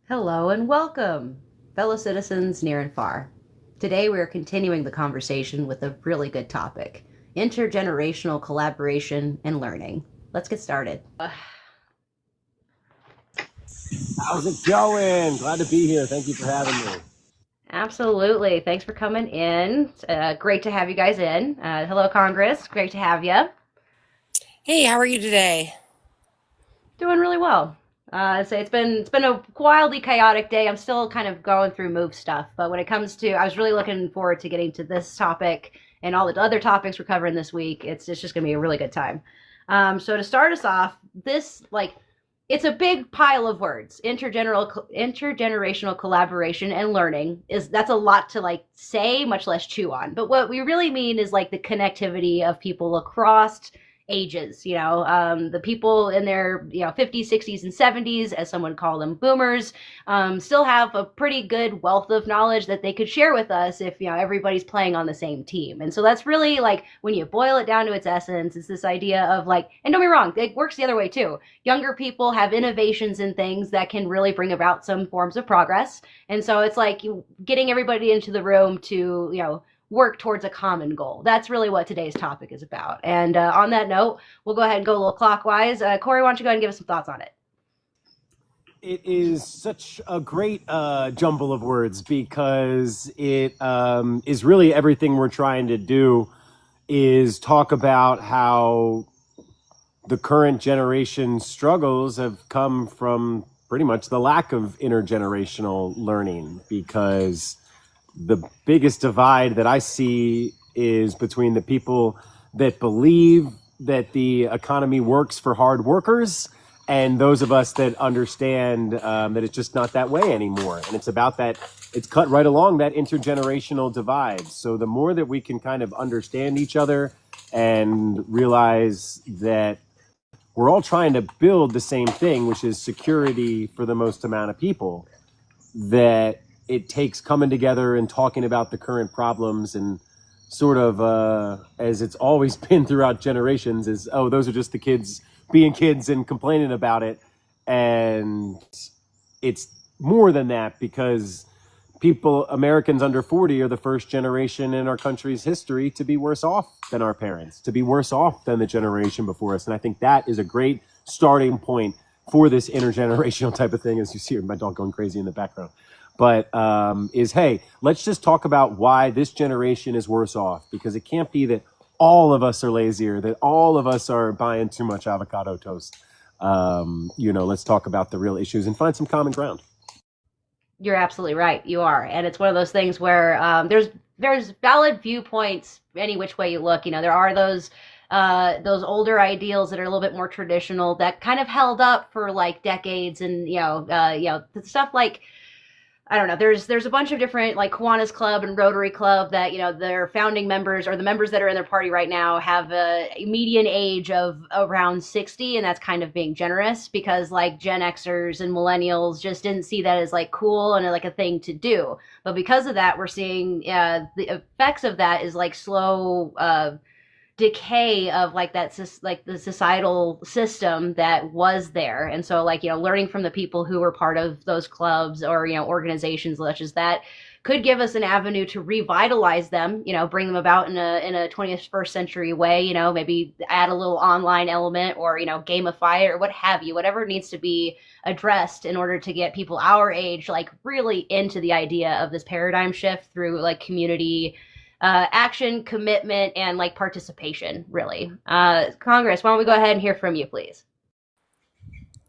Hello and welcome, fellow citizens near and far. Today we are continuing the conversation with a really good topic: intergenerational collaboration and learning. Let's get started. How's it going? Glad to be here. Thank you for having me. Absolutely. Thanks for coming in. Great to have you guys in. Hello, Congress. Great to have you. Hey, how are you today? Doing really well. So it's been a wildly chaotic day. I'm still kind of going through move stuff, but when it comes to, I was really looking forward to getting to this topic and all the other topics we're covering this week. It's just gonna be a really good time. So to start us off, this like it's a big pile of words. Intergenerational collaboration and learning is that's a lot to like say, much less chew on. But what we really mean is like the connectivity of people across ages, the people in their 50s, 60s, and 70s, as someone called them, boomers, still have a pretty good wealth of knowledge that they could share with us if everybody's playing on the same team. And so that's really like, when you boil it down to its essence, it's this idea of like, and don't be wrong, it works the other way too. Younger people have innovations in things that can really bring about some forms of progress. And so it's like getting everybody into the room to work towards a common goal. That's really what today's topic is about. And on that note, we'll go ahead and go a little clockwise. Corey, why don't you go ahead and give us some thoughts on it? It is such a great jumble of words because it is really everything we're trying to do is talk about how the current generation struggles have come from pretty much the lack of intergenerational learning, because the biggest divide that I see is between the people that believe that the economy works for hard workers and those of us that understand that it's just not that way anymore. And it's about that, it's cut right along that intergenerational divide. So the more that we can kind of understand each other and realize that we're all trying to build the same thing, which is security for the most amount of people, that it takes coming together and talking about the current problems, and sort of as it's always been throughout generations, is, oh, those are just the kids being kids and complaining about it. And it's more than that, because Americans under 40 are the first generation in our country's history to be worse off than our parents, to be worse off than the generation before us. And I think that is a great starting point for this intergenerational type of thing, as you see my dog going crazy in the background. But hey, let's just talk about why this generation is worse off, because it can't be that all of us are lazier, that all of us are buying too much avocado toast. Let's talk about the real issues and find some common ground. You're absolutely right. You are, and it's one of those things where there's valid viewpoints any which way you look. There are those older ideals that are a little bit more traditional that kind of held up for like decades, and stuff like, I don't know. There's a bunch of different, like Kiwanis Club and Rotary Club, that their founding members, or the members that are in their party right now, have a median age of around 60, and that's kind of being generous, because like Gen Xers and millennials just didn't see that as like cool and like a thing to do. But because of that, we're seeing the effects of that is like slow decay of like like the societal system that was there. And so like learning from the people who were part of those clubs or organizations such as that could give us an avenue to revitalize them, bring them about in a 21st century way, maybe add a little online element, or gamify it, or what have you, whatever needs to be addressed in order to get people our age like really into the idea of this paradigm shift through like community action, commitment, and like participation, really. Congress, why don't we go ahead and hear from you, please?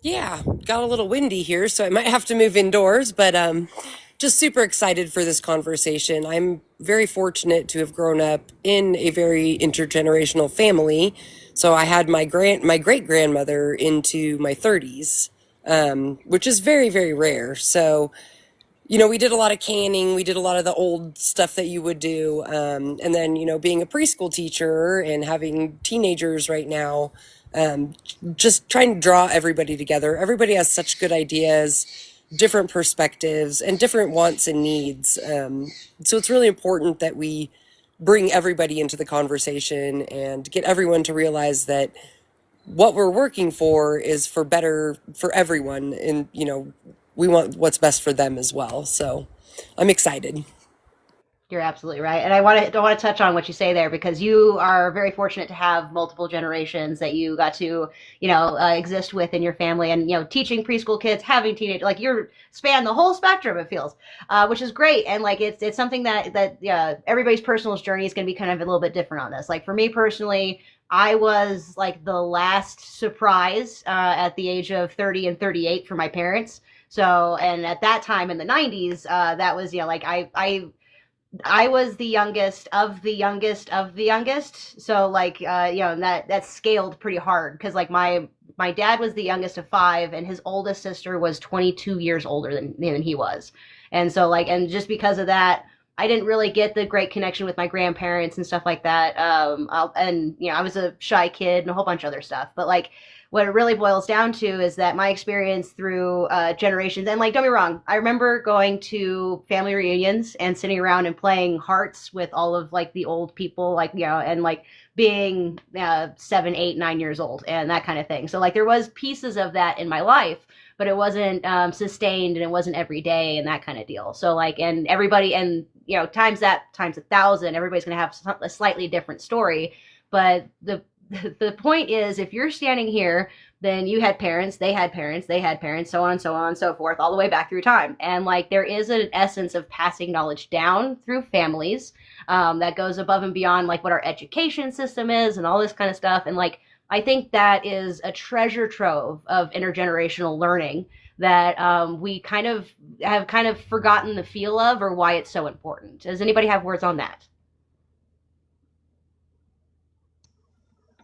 Yeah, got a little windy here, so I might have to move indoors, but just super excited for this conversation. I'm very fortunate to have grown up in a very intergenerational family. So I had my great grandmother into my 30s, which is very, very rare. So we did a lot of canning. We did a lot of the old stuff that you would do. And then, being a preschool teacher and having teenagers right now, just trying to draw everybody together. Everybody has such good ideas, different perspectives, and different wants and needs. So it's really important that we bring everybody into the conversation and get everyone to realize that what we're working for is for better for everyone, and we want what's best for them as well. So I'm excited. You're absolutely right. And I want to touch on what you say there, because you are very fortunate to have multiple generations that you got to, exist with in your family, and, teaching preschool kids, having teenage, like you're span the whole spectrum, it feels, which is great. And like, it's something that everybody's personal journey is going to be kind of a little bit different on this. Like for me personally, I was like the last surprise at the age of 30 and 38 for my parents. So, and at that time in the 90s, that was, like I was the youngest of the youngest of the youngest. So like, that scaled pretty hard, because like my dad was the youngest of five, and his oldest sister was 22 years older than he was. And so like, and just because of that, I didn't really get the great connection with my grandparents and stuff like that. I was a shy kid and a whole bunch of other stuff. But like, what it really boils down to is that my experience through generations, and like, don't be wrong, I remember going to family reunions and sitting around and playing hearts with all of like the old people, like, and like being 7, 8, 9 years old and that kind of thing. So like, there was pieces of that in my life, but it wasn't sustained, and it wasn't every day and that kind of deal. So like, and everybody, and times 1,000, everybody's going to have a slightly different story. But the point is, if you're standing here, then you had parents, they had parents, they had parents, so on and so on and so forth, all the way back through time. And like, there is an essence of passing knowledge down through families that goes above and beyond like what our education system is and all this kind of stuff. And like, I think that is a treasure trove of intergenerational learning that we have kind of forgotten the feel of, or why it's so important. Does anybody have words on that?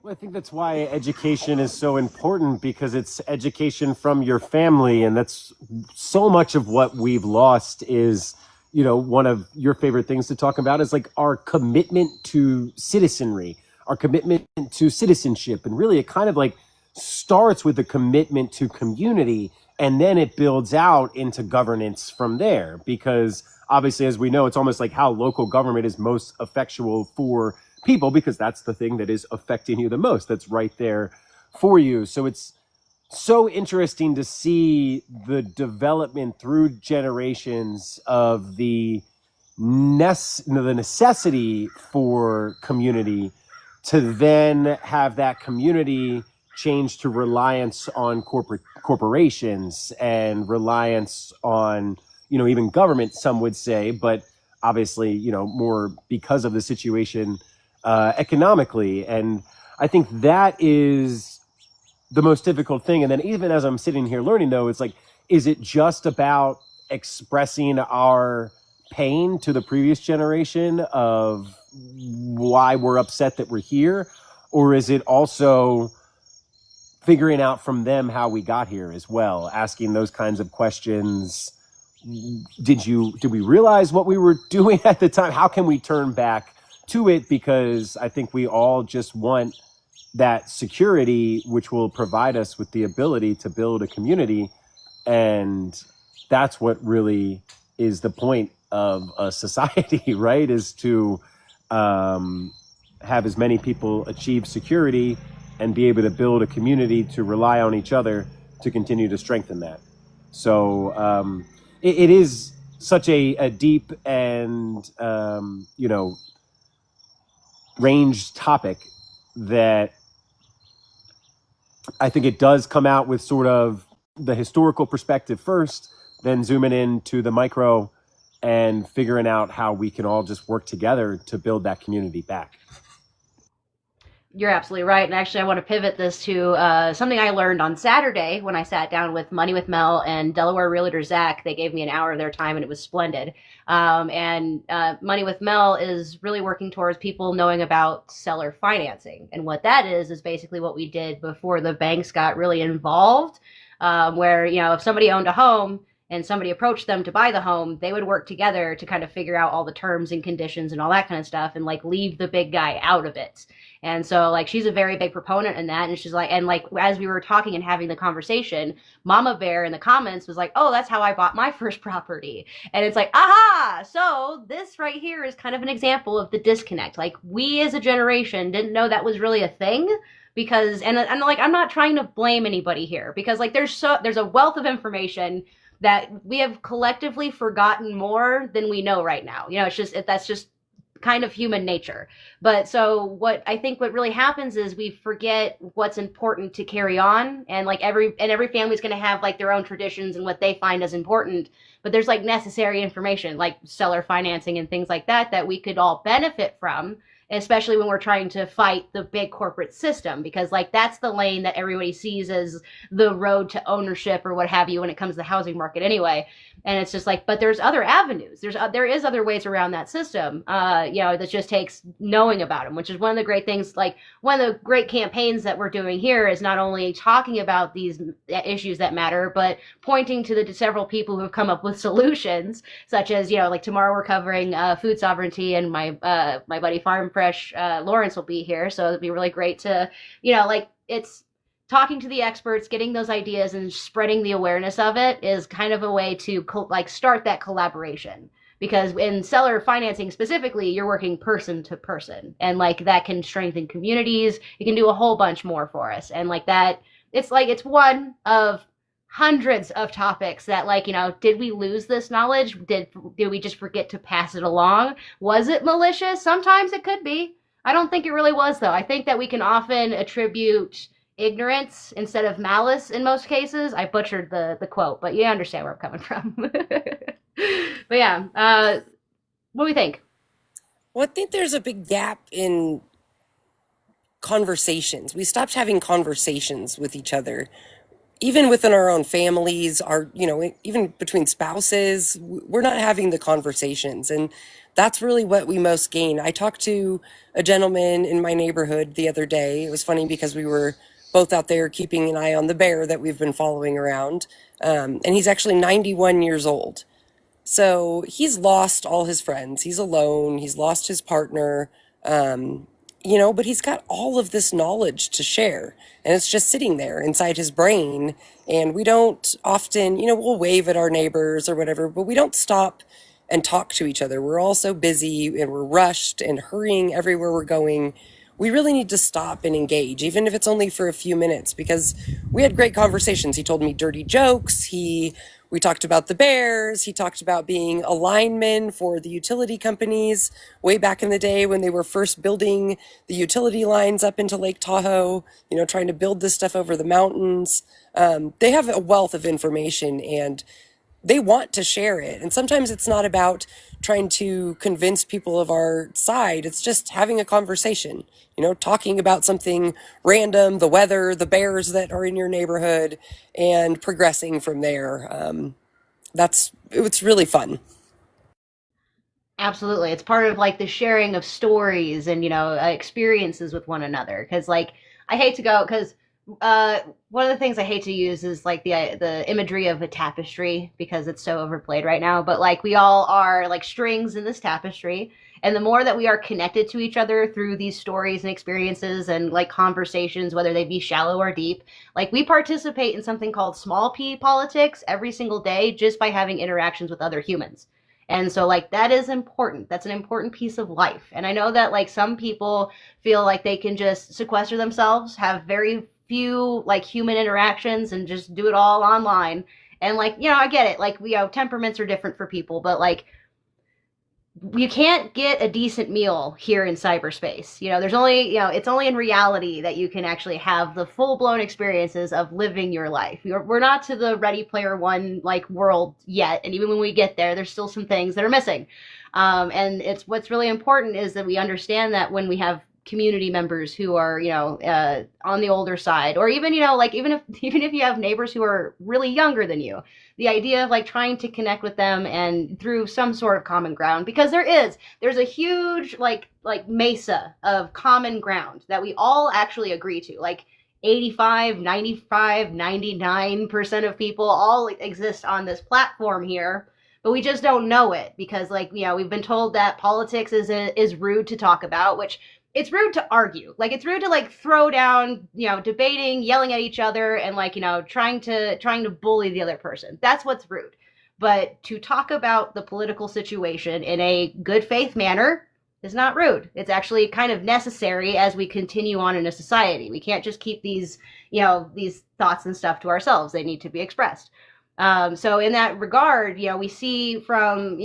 Well, I think that's why education is so important, because it's education from your family. And that's so much of what we've lost is, one of your favorite things to talk about is like our commitment to citizenry, our commitment to citizenship. And really, it kind of like starts with a commitment to community, and then it builds out into governance from there. Because obviously, as we know, it's almost like how local government is most effectual for people, because that's the thing that is affecting you the most. That's right there for you. So it's so interesting to see the development through generations of the necessity for community, to then have that community change to reliance on corporations and reliance on, even government, some would say, but obviously, more because of the situation economically. And I think that is the most difficult thing. And then even as I'm sitting here learning, though, it's like, is it just about expressing our pain to the previous generation of why we're upset that we're here? Or is it also figuring out from them how we got here as well, asking those kinds of questions? Did we realize what we were doing at the time? How can we turn back to it? Because I think we all just want that security, which will provide us with the ability to build a community. And that's what really is the point of a society, right? Is to have as many people achieve security and be able to build a community to rely on each other to continue to strengthen that. So it is such a deep and, ranged topic that I think it does come out with sort of the historical perspective first, then zooming into the micro and figuring out how we can all just work together to build that community back. You're absolutely right. And actually, I want to pivot this to something I learned on Saturday when I sat down with Money with Mel and Delaware Realtor Zach. They gave me an hour of their time, and it was splendid. Money with Mel is really working towards people knowing about seller financing. And what that is basically what we did before the banks got really involved, where, if somebody owned a home and somebody approached them to buy the home, they would work together to kind of figure out all the terms and conditions and all that kind of stuff, and like leave the big guy out of it. And so like, she's a very big proponent in that. And she's like, and like, as we were talking and having the conversation, Mama Bear in the comments was like, oh, that's how I bought my first property. And it's like, aha, so this right here is kind of an example of the disconnect. Like, we as a generation didn't know that was really a thing. Because, and like, I'm not trying to blame anybody here, because like, there's a wealth of information that we have collectively forgotten more than we know right now. It's just that's just kind of human nature. But so what I think what really happens is we forget what's important to carry on, and like every family's going to have like their own traditions and what they find as important, but there's like necessary information like seller financing and things like that we could all benefit from, especially when we're trying to fight the big corporate system, because like that's the lane that everybody sees as the road to ownership or what have you when it comes to the housing market anyway. And it's just like, but there's other avenues. There is other ways around that system, that just takes knowing about them, which is one of the great things. Like one of the great campaigns that we're doing here is not only talking about these issues that matter, but pointing to the several people who have come up with solutions, such as, like tomorrow we're covering food sovereignty, and my buddy Farm Fresh, Lawrence will be here. So it'd be really great to, it's talking to the experts, getting those ideas and spreading the awareness of it is kind of a way to start that collaboration. Because in seller financing specifically, you're working person to person, and like that can strengthen communities. It can do a whole bunch more for us. And like that, it's one of hundreds of topics that did we lose this knowledge? Did we just forget to pass it along? Was it malicious? Sometimes it could be. I don't think it really was, though. I think that we can often attribute ignorance instead of malice in most cases. I butchered the quote, but you understand where I'm coming from. But yeah, what do we think? Well, I think there's a big gap in conversations. We stopped having conversations with each other, even within our own families, even between spouses. We're not having the conversations, and that's really what we most gain. I talked to a gentleman in my neighborhood the other day. It was funny because we were both out there keeping an eye on the bear that we've been following around. And he's actually 91 years old. So he's lost all his friends. He's alone. He's lost his partner. But he's got all of this knowledge to share, and it's just sitting there inside his brain. And we don't often, we'll wave at our neighbors or whatever, but we don't stop and talk to each other. We're all so busy and we're rushed and hurrying everywhere we're going. We really need to stop and engage, even if it's only for a few minutes, because we had great conversations. He told me dirty jokes. We talked about the bears. He talked about being a lineman for the utility companies way back in the day when they were first building the utility lines up into Lake Tahoe, trying to build this stuff over the mountains. They have a wealth of information, and they want to share it. And sometimes it's not about trying to convince people of our side. It's just having a conversation, talking about something random, the weather, the bears that are in your neighborhood, and progressing from there. It's really fun. Absolutely. It's part of like the sharing of stories and, experiences with one another. Cause I hate to go, cause one of the things I hate to use is like the imagery of a tapestry, because it's so overplayed right now. But like we all are like strings in this tapestry, and the more that we are connected to each other through these stories and experiences and like conversations, whether they be shallow or deep, like we participate in something called small p politics every single day just by having interactions with other humans. And so like that is important. That's an important piece of life. And I know that like some people feel like they can just sequester themselves, have very few like human interactions, and just do it all online. And like, I get it. Like, temperaments are different for people, but like you can't get a decent meal here in cyberspace. There's only, it's only in reality that you can actually have the full blown experiences of living your life. We're not to the Ready Player One like world yet. And even when we get there, there's still some things that are missing. And what's really important is that we understand that when we have community members who are, on the older side, or even, even if you have neighbors who are really younger than you, the idea of like trying to connect with them and through some sort of common ground, because there's a huge like mesa of common ground that we all actually agree to. Like 85, 95, 99% of people all exist on this platform here, but we just don't know it because we've been told that politics is rude to talk about, which it's rude to argue. Like, it's rude to like throw down, debating, yelling at each other, and trying to bully the other person. That's what's rude. But to talk about the political situation in a good faith manner is not rude. It's actually kind of necessary as we continue on in a society. We can't just keep these thoughts and stuff to ourselves. They need to be expressed. So in that regard, we see from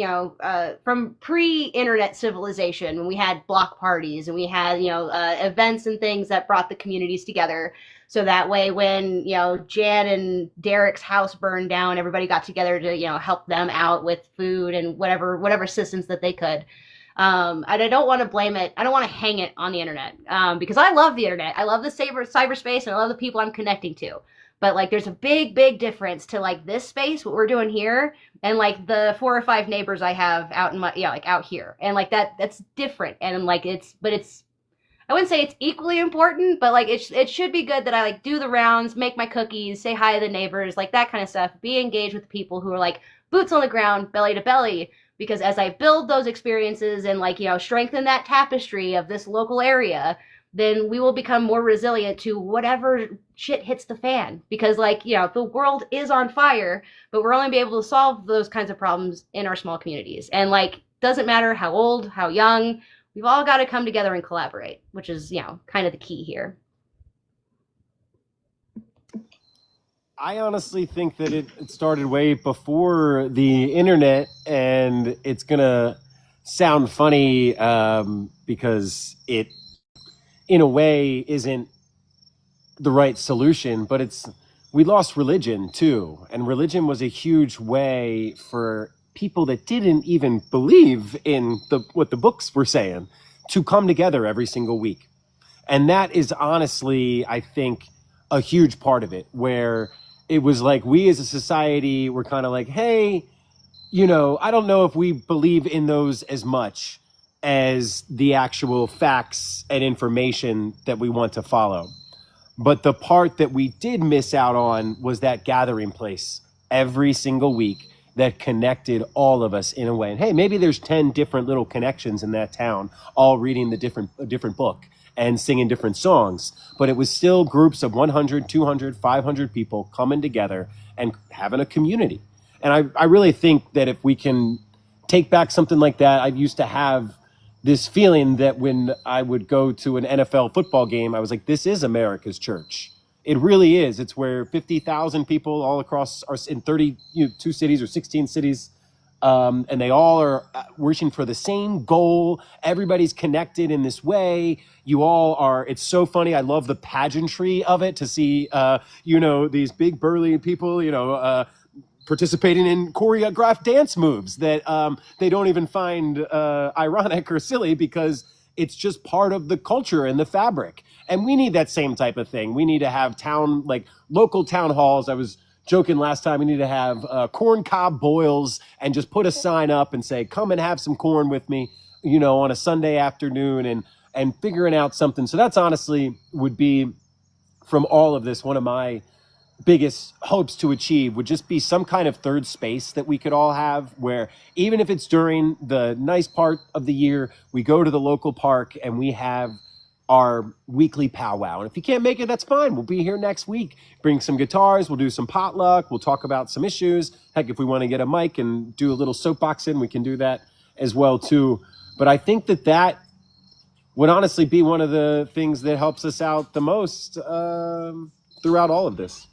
from pre-internet civilization when we had block parties and we had events and things that brought the communities together. So that way, when Jan and Derek's house burned down, everybody got together to help them out with food and whatever assistance that they could. And I don't want to blame it. I don't want to hang it on the internet because I love the internet. I love the cyberspace and I love the people I'm connecting to. But like, there's a big difference to like this space, what we're doing here, and like the 4 or 5 neighbors I have out in my like out here, and like that's different. And like it's I wouldn't say it's equally important, but like it should be good that I like do the rounds, make my cookies, say hi to the neighbors, like that kind of stuff. Be engaged with people who are like boots on the ground, belly to belly. Because as I build those experiences and like strengthen that tapestry of this local area, then we will become more resilient to whatever shit hits the fan. Because like the world is on fire, but we're only be able to solve those kinds of problems in our small communities. And like doesn't matter how old, how young, we've all got to come together and collaborate, which is kind of the key here. I honestly think that it started way before the internet, and it's gonna sound funny because it, in a way, isn't the right solution. But we lost religion too, and religion was a huge way for people that didn't even believe in what the books were saying to come together every single week, and that is honestly, I think, a huge part of it, where it was like we as a society were kind of like, hey, I don't know if we believe in those as much as the actual facts and information that we want to follow. But the part that we did miss out on was that gathering place every single week that connected all of us in a way. And hey, maybe there's 10 different little connections in that town, all reading a different book and singing different songs, but it was still groups of 100, 200, 500 people coming together and having a community. And I really think that if we can take back something like that, I used to have this feeling that when I would go to an NFL football game, I was like, this is America's church. It really is. It's where 50,000 people all across are in 32 cities or 16 cities. And they all are wishing for the same goal. Everybody's connected in this way. You all are. It's so funny. I love the pageantry of it to see, these big burly people, participating in choreographed dance moves that they don't even find ironic or silly because it's just part of the culture and the fabric. And we need that same type of thing. We need to have local town halls. I was joking last time, we need to have corn cob boils and just put a sign up and say, come and have some corn with me, on a Sunday afternoon and figuring out something. So that's honestly would be, from all of this, one of my biggest hopes to achieve would just be some kind of third space that we could all have, where even if it's during the nice part of the year, we go to the local park and we have our weekly powwow. And if you can't make it, that's fine. We'll be here next week. Bring some guitars. We'll do some potluck. We'll talk about some issues. Heck, if we want to get a mic and do a little soapboxing, we can do that as well too. But I think that would honestly be one of the things that helps us out the most throughout all of this.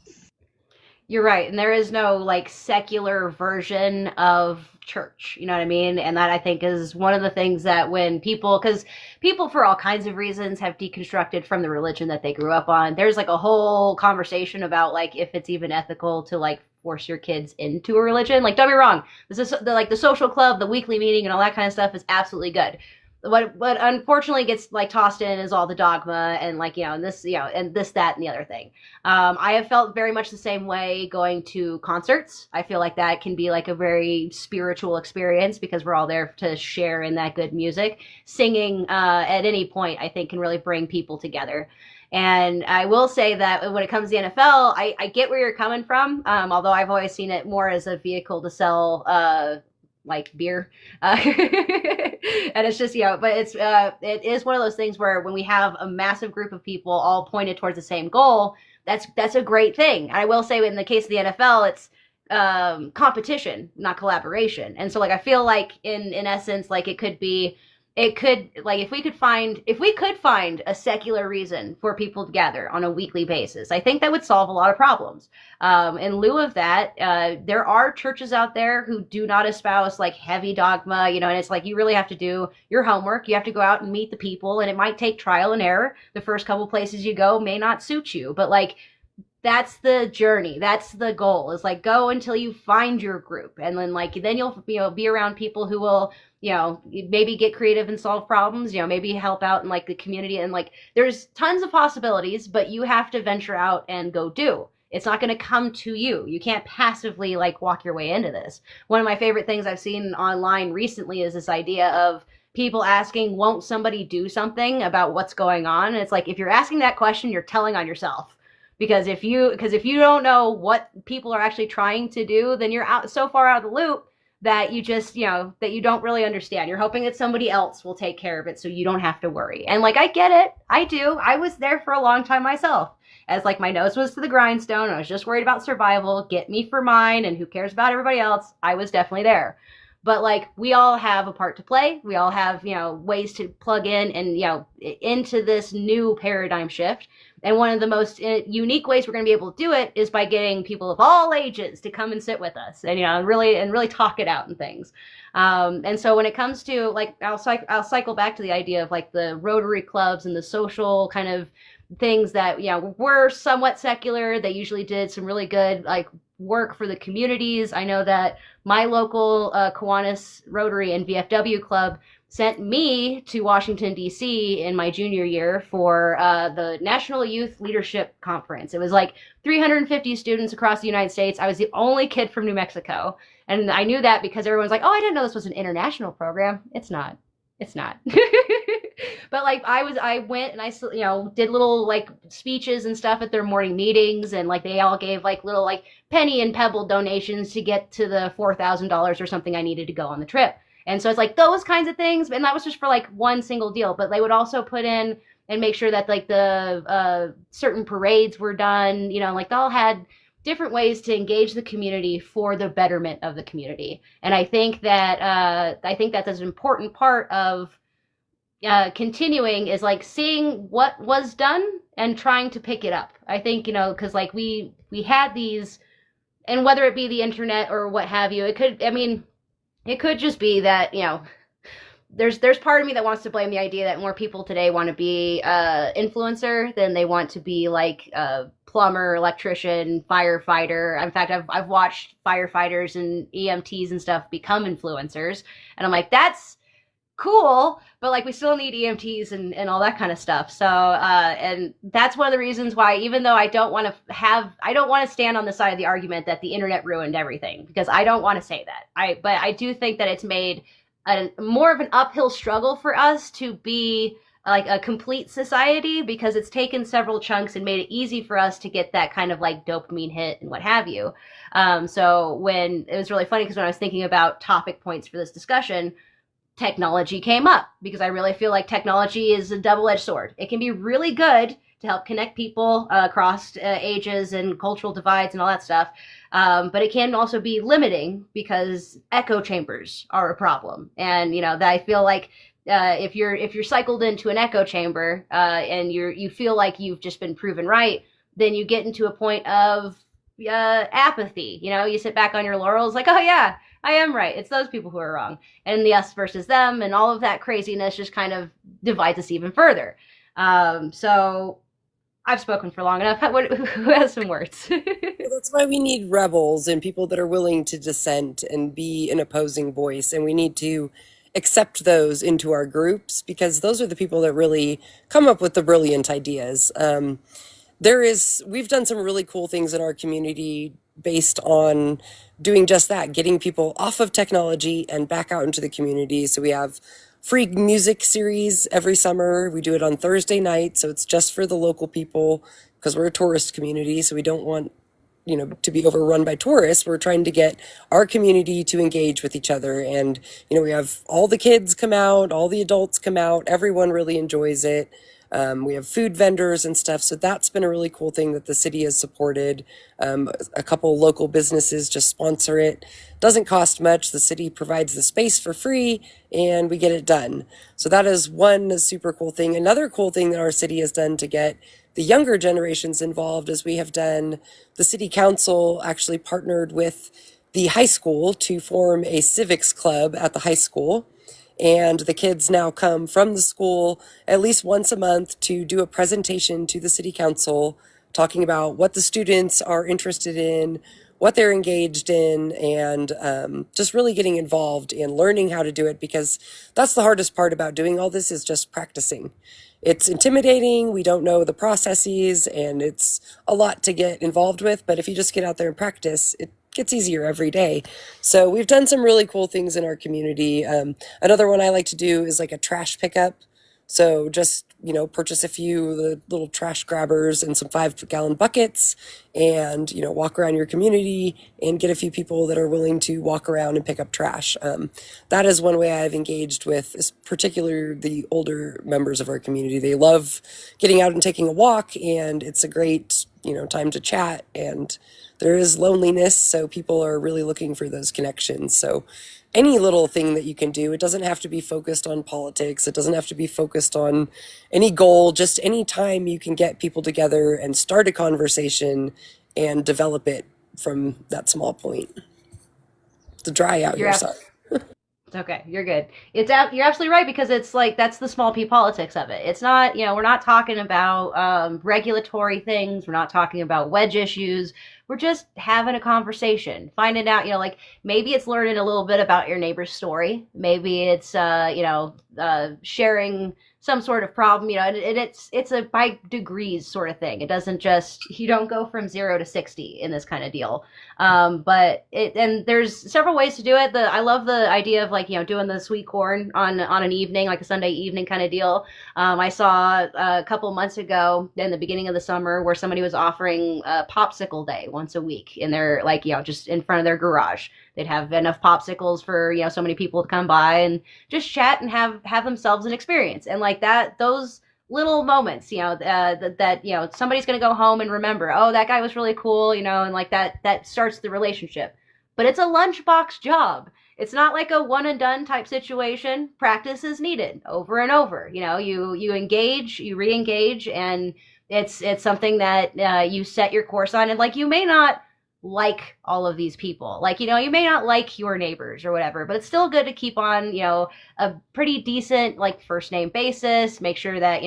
You're right. And there is no like secular version of church. You know what I mean? And that I think is one of the things that because people for all kinds of reasons have deconstructed from the religion that they grew up on. There's like a whole conversation about like if it's even ethical to like force your kids into a religion. Like, don't be wrong. This is the social club, the weekly meeting and all that kind of stuff is absolutely good. What unfortunately gets like tossed in is all the dogma and like, and this, and this, that, and the other thing. I have felt very much the same way going to concerts. I feel like that can be like a very spiritual experience because we're all there to share in that good music. Singing at any point, I think, can really bring people together. And I will say that when it comes to the NFL, I get where you're coming from, although I've always seen it more as a vehicle to sell like beer. And it's just, but it is one of those things where when we have a massive group of people all pointed towards the same goal, that's a great thing. And I will say in the case of the NFL, it's competition, not collaboration. And so like, I feel like in essence, like it could be it could, like, if we could find a secular reason for people to gather on a weekly basis, I think that would solve a lot of problems. In lieu of that, there are churches out there who do not espouse like heavy dogma, and it's like you really have to do your homework. You have to go out and meet the people, and it might take trial and error. The first couple places you go may not suit you, but like that's the journey. That's the goal. Is like go until you find your group, and then you'll be around people who will maybe get creative and solve problems. Maybe help out in like the community, and like there's tons of possibilities, but you have to venture out and go do. It's not going to come to you. You can't passively like walk your way into this. One of my favorite things I've seen online recently is this idea of people asking, won't somebody do something about what's going on? And it's like, if you're asking that question, you're telling on yourself. Because if you don't know what people are actually trying to do, then you're out so far out of the loop that you just, that you don't really understand. You're hoping that somebody else will take care of it so you don't have to worry. And like, I get it. I do. I was there for a long time myself. As like my nose was to the grindstone. I was just worried about survival. Get me for mine. And who cares about everybody else? I was definitely there. But like, we all have a part to play. We all have, ways to plug in and, into this new paradigm shift. And one of the most unique ways we're going to be able to do it is by getting people of all ages to come and sit with us and really talk it out and things. And so when it comes to like, I'll cycle back to the idea of like the Rotary clubs and the social kind of things that were somewhat secular. They usually did some really good like work for the communities. I know that my local Kiwanis Rotary and VFW club sent me to Washington, D.C. in my junior year for the National Youth Leadership Conference. It was like 350 students across the United States. I was the only kid from New Mexico. And I knew that because everyone's like, oh, I didn't know this was an international program. It's not. But like I went and I did little like speeches and stuff at their morning meetings, and like they all gave like little like penny and pebble donations to get to the $4,000 or something I needed to go on the trip. And so it's like those kinds of things, and that was just for like one single deal. But they would also put in and make sure that like the certain parades were done, like they all had different ways to engage the community for the betterment of the community. And I think that that's an important part of continuing is like seeing what was done and trying to pick it up. I think, because like we had these, and whether it be the internet or what have you, it could just be that, there's part of me that wants to blame the idea that more people today want to be influencer than they want to be like a plumber, electrician, firefighter. In fact, I've watched firefighters and EMTs and stuff become influencers, and I'm like, that's cool, but like we still need EMTs and all that kind of stuff. So and that's one of the reasons why, even though I don't want to stand on the side of the argument that the internet ruined everything, because I don't want to say that. But I do think that it's made more of an uphill struggle for us to be like a complete society, because it's taken several chunks and made it easy for us to get that kind of like dopamine hit and what have you. So when it was really funny, because when I was thinking about topic points for this discussion, technology came up, because I really feel like technology is a double-edged sword. It can be really good to help connect people across ages and cultural divides and all that stuff. But it can also be limiting, because echo chambers are a problem. And, that I feel like if you're cycled into an echo chamber and you feel like you've just been proven right, then you get into a point of apathy. You sit back on your laurels like, oh yeah, I am right. It's those people who are wrong. And the us versus them and all of that craziness just kind of divides us even further. So I've spoken for long enough. Who has some words? That's why we need rebels and people that are willing to dissent and be an opposing voice. And we need to accept those into our groups, because those are the people that really come up with the brilliant ideas. We've done some really cool things in our community based on doing just that, getting people off of technology and back out into the community. So we have free music series every summer. We do it on Thursday night, so it's just for the local people, because we're a tourist community, so we don't want to be overrun by tourists. We're trying to get our community to engage with each other. And, we have all the kids come out, all the adults come out, everyone really enjoys it. We have food vendors and stuff. So that's been a really cool thing that the city has supported. A couple local businesses just sponsor it. Doesn't cost much. The city provides the space for free and we get it done. So that is one super cool thing. Another cool thing that our city has done to get the younger generations involved is we have done, the city council actually partnered with the high school to form a civics club at the high school. And the kids now come from the school at least once a month to do a presentation to the city council talking about what the students are interested in, what they're engaged in, and just really getting involved in learning how to do it, because that's the hardest part about doing all this is just practicing. It's intimidating, we don't know the processes, and it's a lot to get involved with, but if you just get out there and practice, it gets easier every day. So we've done some really cool things in our community. Another one I like to do is like a trash pickup. So just, purchase a few of the little trash grabbers and some 5-gallon buckets and, walk around your community and get a few people that are willing to walk around and pick up trash. That is one way I've engaged with, is particularly the older members of our community. They love getting out and taking a walk, and it's a great, time to chat, and there is loneliness, so people are really looking for those connections. So any little thing that you can do, it doesn't have to be focused on politics. It doesn't have to be focused on any goal. Just any time you can get people together and start a conversation and develop it from that small point. It's dry out here, sorry. It's okay. You're good. You're absolutely right, because it's like that's the small p politics of it. It's not, we're not talking about regulatory things. We're not talking about wedge issues. We're just having a conversation, finding out, like maybe it's learning a little bit about your neighbor's story. Maybe it's, sharing some sort of problem, and it's a by degrees sort of thing. It doesn't just, you don't go from 0 to 60 in this kind of deal. And there's several ways to do it. I love the idea of doing the sweet corn on an evening, like a Sunday evening kind of deal. I saw a couple months ago in the beginning of the summer where somebody was offering a popsicle day once a week in their, just in front of their garage. They'd have enough popsicles for, so many people to come by and just chat and have themselves an experience. And those little moments, that somebody's going to go home and remember, oh, that guy was really cool, and that starts the relationship. But it's a lunchbox job. It's not like a one and done type situation. Practice is needed over and over. You engage, you re-engage, and it's something that you set your course on. And you may not like all of these people, you may not like your neighbors or whatever, but it's still good to keep on, a pretty decent first name basis. Make sure that,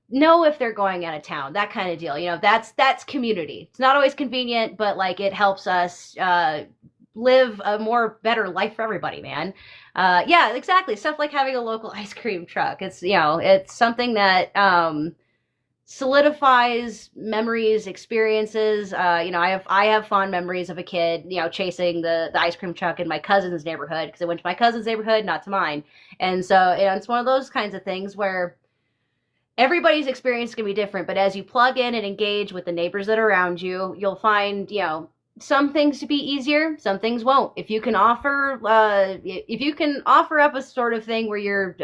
know if they're going out of town, that kind of deal. That's community. It's not always convenient, but it helps us live a more better life for everybody, man. Yeah, exactly. Stuff like having a local ice cream truck. It's, it's something that solidifies memories, experiences. I have fond memories of a kid, chasing the ice cream truck in my cousin's neighborhood, because it went to my cousin's neighborhood, not to mine. And so it's one of those kinds of things where everybody's experience can be different, but as you plug in and engage with the neighbors that are around you, you'll find, some things to be easier, some things won't. If you can offer up a sort of thing where you're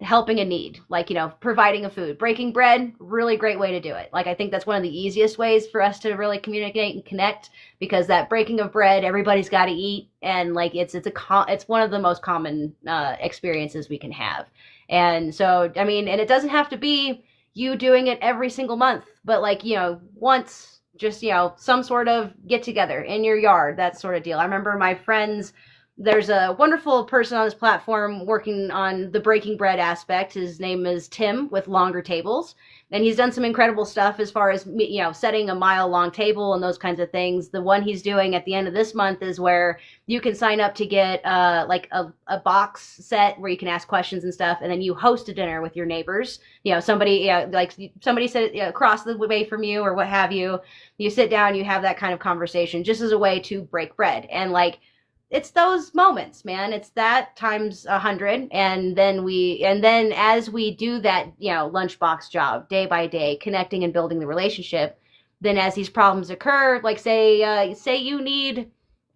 helping a need, providing a food, breaking bread, really great way to do it. I think that's one of the easiest ways for us to really communicate and connect, because that breaking of bread, everybody's got to eat, and it's one of the most common experiences we can have. And so, and it doesn't have to be you doing it every single month, but once, just, some sort of get together in your yard, that sort of deal. I remember my friends, there's a wonderful person on this platform working on the breaking bread aspect. His name is Tim with Longer Tables. And he's done some incredible stuff as far as, setting a mile-long table and those kinds of things. The one he's doing at the end of this month is where you can sign up to get a box set where you can ask questions and stuff, and then you host a dinner with your neighbors. Somebody sit across the way from you or what have you. You sit down, you have that kind of conversation just as a way to break bread. And it's those moments, man. It's that times 100. And then as we do that, lunchbox job day by day, connecting and building the relationship, then as these problems occur, say you need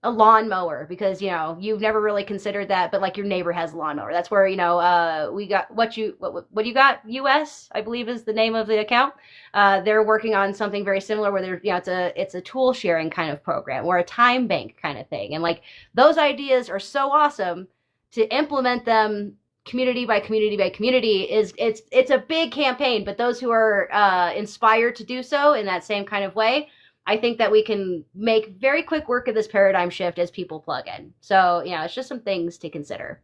a lawnmower, because you've never really considered that, but like your neighbor has a lawnmower. That's where we got what you got. US, I believe, is the name of the account. They're working on something very similar where they're it's a tool sharing kind of program or a time bank kind of thing, and like those ideas are so awesome. To implement them community by community by community it's a big campaign, but those who are inspired to do so in that same kind of way, I think that we can make very quick work of this paradigm shift as people plug in. So, it's just some things to consider.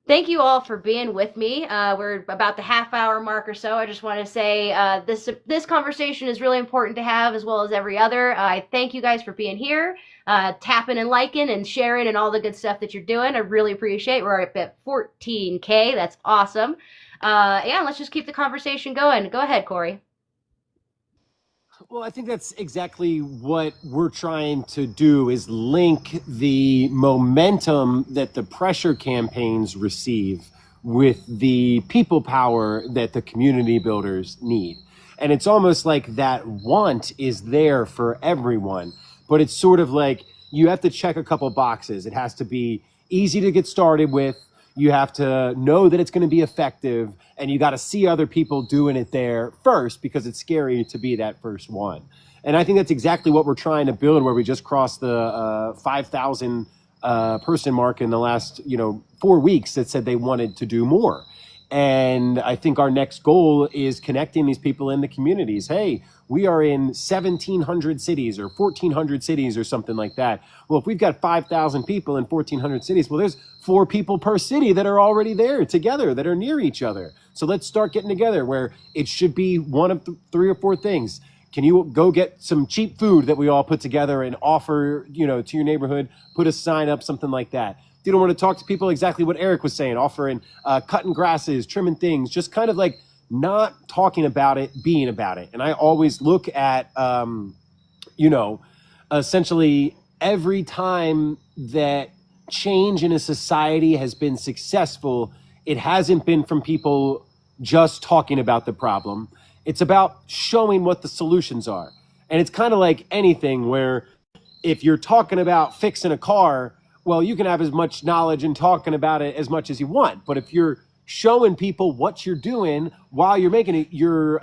Thank you all for being with me. We're about the half-hour mark or so. I just want to say this conversation is really important to have, as well as every other. I thank you guys for being here, tapping and liking and sharing and all the good stuff that you're doing. I really appreciate it. We're at 14K. That's awesome. Yeah, let's just keep the conversation going. Go ahead, Corey. Well, I think that's exactly what we're trying to do, is link the momentum that the pressure campaigns receive with the people power that the community builders need. And it's almost like that want is there for everyone, but it's sort of like you have to check a couple boxes. It has to be easy to get started with. You have to know that it's going to be effective, and you got to see other people doing it there first, because it's scary to be that first one. And I think that's exactly what we're trying to build, where we just crossed the 5,000 person mark in the last 4 weeks that said they wanted to do more. And I think our next goal is connecting these people in the communities. Hey, we are in 1,700 cities or 1,400 cities or something like that. Well, if we've got 5,000 people in 1,400 cities, well, there's 4 people per city that are already there together, that are near each other. So let's start getting together, where it should be one of 3 or 4 things. Can you go get some cheap food that we all put together and offer, to your neighborhood, put a sign up, something like that. If you don't want to talk to people, exactly what Eric was saying, offering cutting grasses, trimming things, just kind of like not talking about it, being about it. And I always look at, essentially every time that change in a society has been successful, it hasn't been from people just talking about the problem. It's about showing what the solutions are. And it's kind of like anything, where if you're talking about fixing a car, well, you can have as much knowledge and talking about it as much as you want. But if you're showing people what you're doing while you're making it, your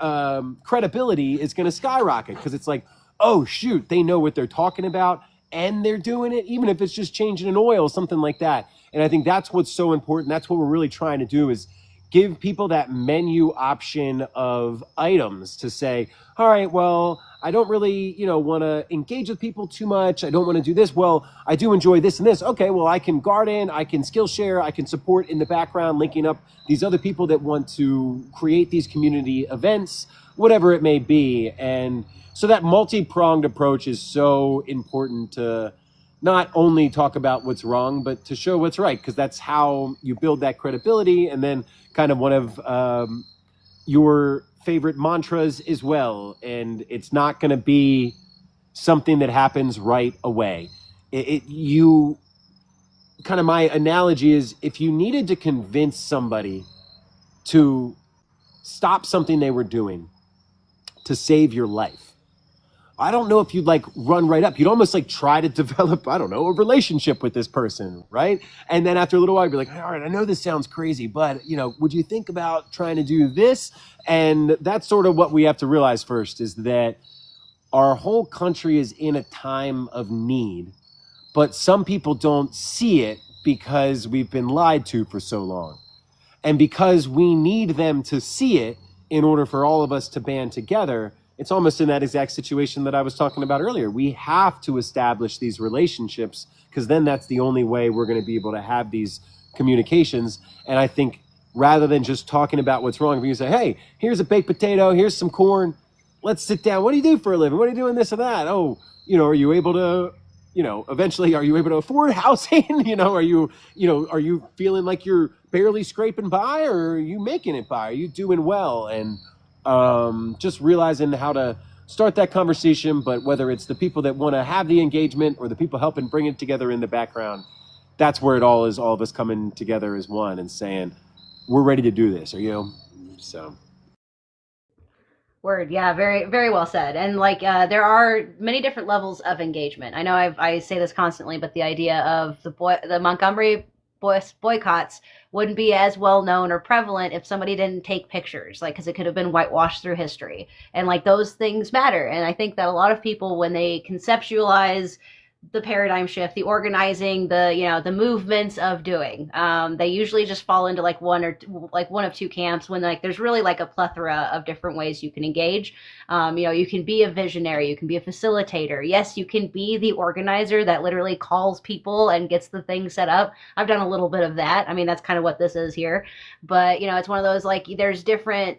credibility is going to skyrocket, because it's like, oh, shoot, they know what they're talking about and they're doing it, even if it's just changing an oil, something like that. And I think that's what's so important. That's what we're really trying to do, is give people that menu option of items to say, all right, well, I don't really, want to engage with people too much. I don't want to do this. Well, I do enjoy this and this. Okay, well, I can garden, I can skill share, I can support in the background, linking up these other people that want to create these community events, whatever it may be. And so that multi-pronged approach is so important, to not only talk about what's wrong, but to show what's right, because that's how you build that credibility. And then kind of one of your favorite mantras as well. And it's not going to be something that happens right away. My analogy is, if you needed to convince somebody to stop something they were doing to save your life, I don't know if you'd run right up. You'd almost try to develop, I don't know, a relationship with this person, right? And then after a little while, you'd be like, all right, I know this sounds crazy, but would you think about trying to do this? And that's sort of what we have to realize first, is that our whole country is in a time of need, but some people don't see it because we've been lied to for so long. And because we need them to see it in order for all of us to band together, it's almost in that exact situation that I was talking about earlier. We have to establish these relationships, because then that's the only way we're going to be able to have these communications. And I think rather than just talking about what's wrong, if you say, hey, here's a baked potato, here's some corn, let's sit down. What do you do for a living? What are you doing, this or that? Oh, are you able to, eventually, are you able to afford housing? Are you feeling like you're barely scraping by, or are you making it by? Are you doing well? And just realizing how to start that conversation, but whether it's the people that want to have the engagement or the people helping bring it together in the background, that's where it all is, all of us coming together as one and saying, we're ready to do this. Are you? So. Word, yeah, very, very well said. And like, there are many different levels of engagement. I know I say this constantly, but the idea of the Montgomery boycotts wouldn't be as well known or prevalent if somebody didn't take pictures, like, because it could have been whitewashed through history. And like, those things matter. And I think that a lot of people, when they conceptualize the paradigm shift, the organizing, the movements of doing, they usually just fall into like one of two camps, when like there's really like a plethora of different ways you can engage. You can be a visionary, you can be a facilitator, yes, you can be the organizer that literally calls people and gets the thing set up. I've done a little bit of that. I mean, that's kind of what this is here. But it's one of those, like, there's different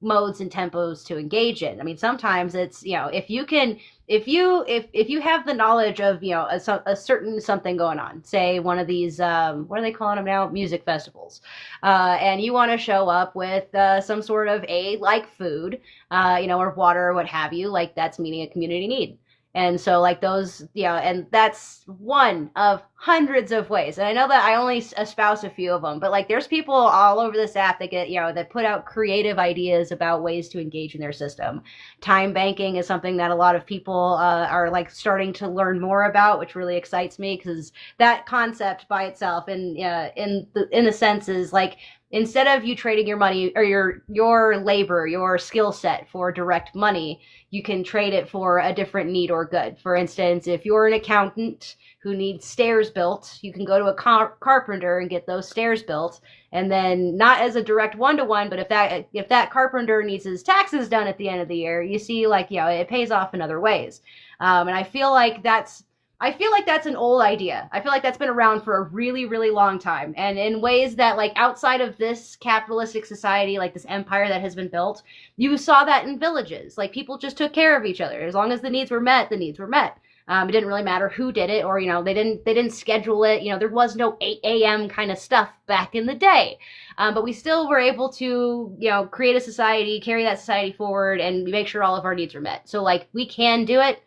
modes and tempos to engage in. I mean, sometimes it's, if you can, if you have the knowledge of a certain something going on, say one of these what are they calling them now, music festivals, and you want to show up with some sort of like food, or water or what have you, like, that's meeting a community need. And so, like, those, and that's one of hundreds of ways. And I know that I only espouse a few of them, but like, there's people all over this app that get, that put out creative ideas about ways to engage in their system. Time banking is something that a lot of people are like starting to learn more about, which really excites me, because that concept by itself, and in the sense, is like, instead of you trading your money or your labor, your skill set for direct money, you can trade it for a different need or good. For instance, if you're an accountant who needs stairs built, you can go to a carpenter and get those stairs built. And then, not as a direct one-to-one, but if that carpenter needs his taxes done at the end of the year, you see, like, it pays off in other ways. And I feel like that's an old idea. I feel like that's been around for a really, really long time. And in ways that, like, outside of this capitalistic society, like this empire that has been built, you saw that in villages. Like, people just took care of each other. As long as the needs were met, the needs were met. It didn't really matter who did it, or, they didn't schedule it. There was no 8 a.m. kind of stuff back in the day. But we still were able to, create a society, carry that society forward, and make sure all of our needs were met. So, like, we can do it,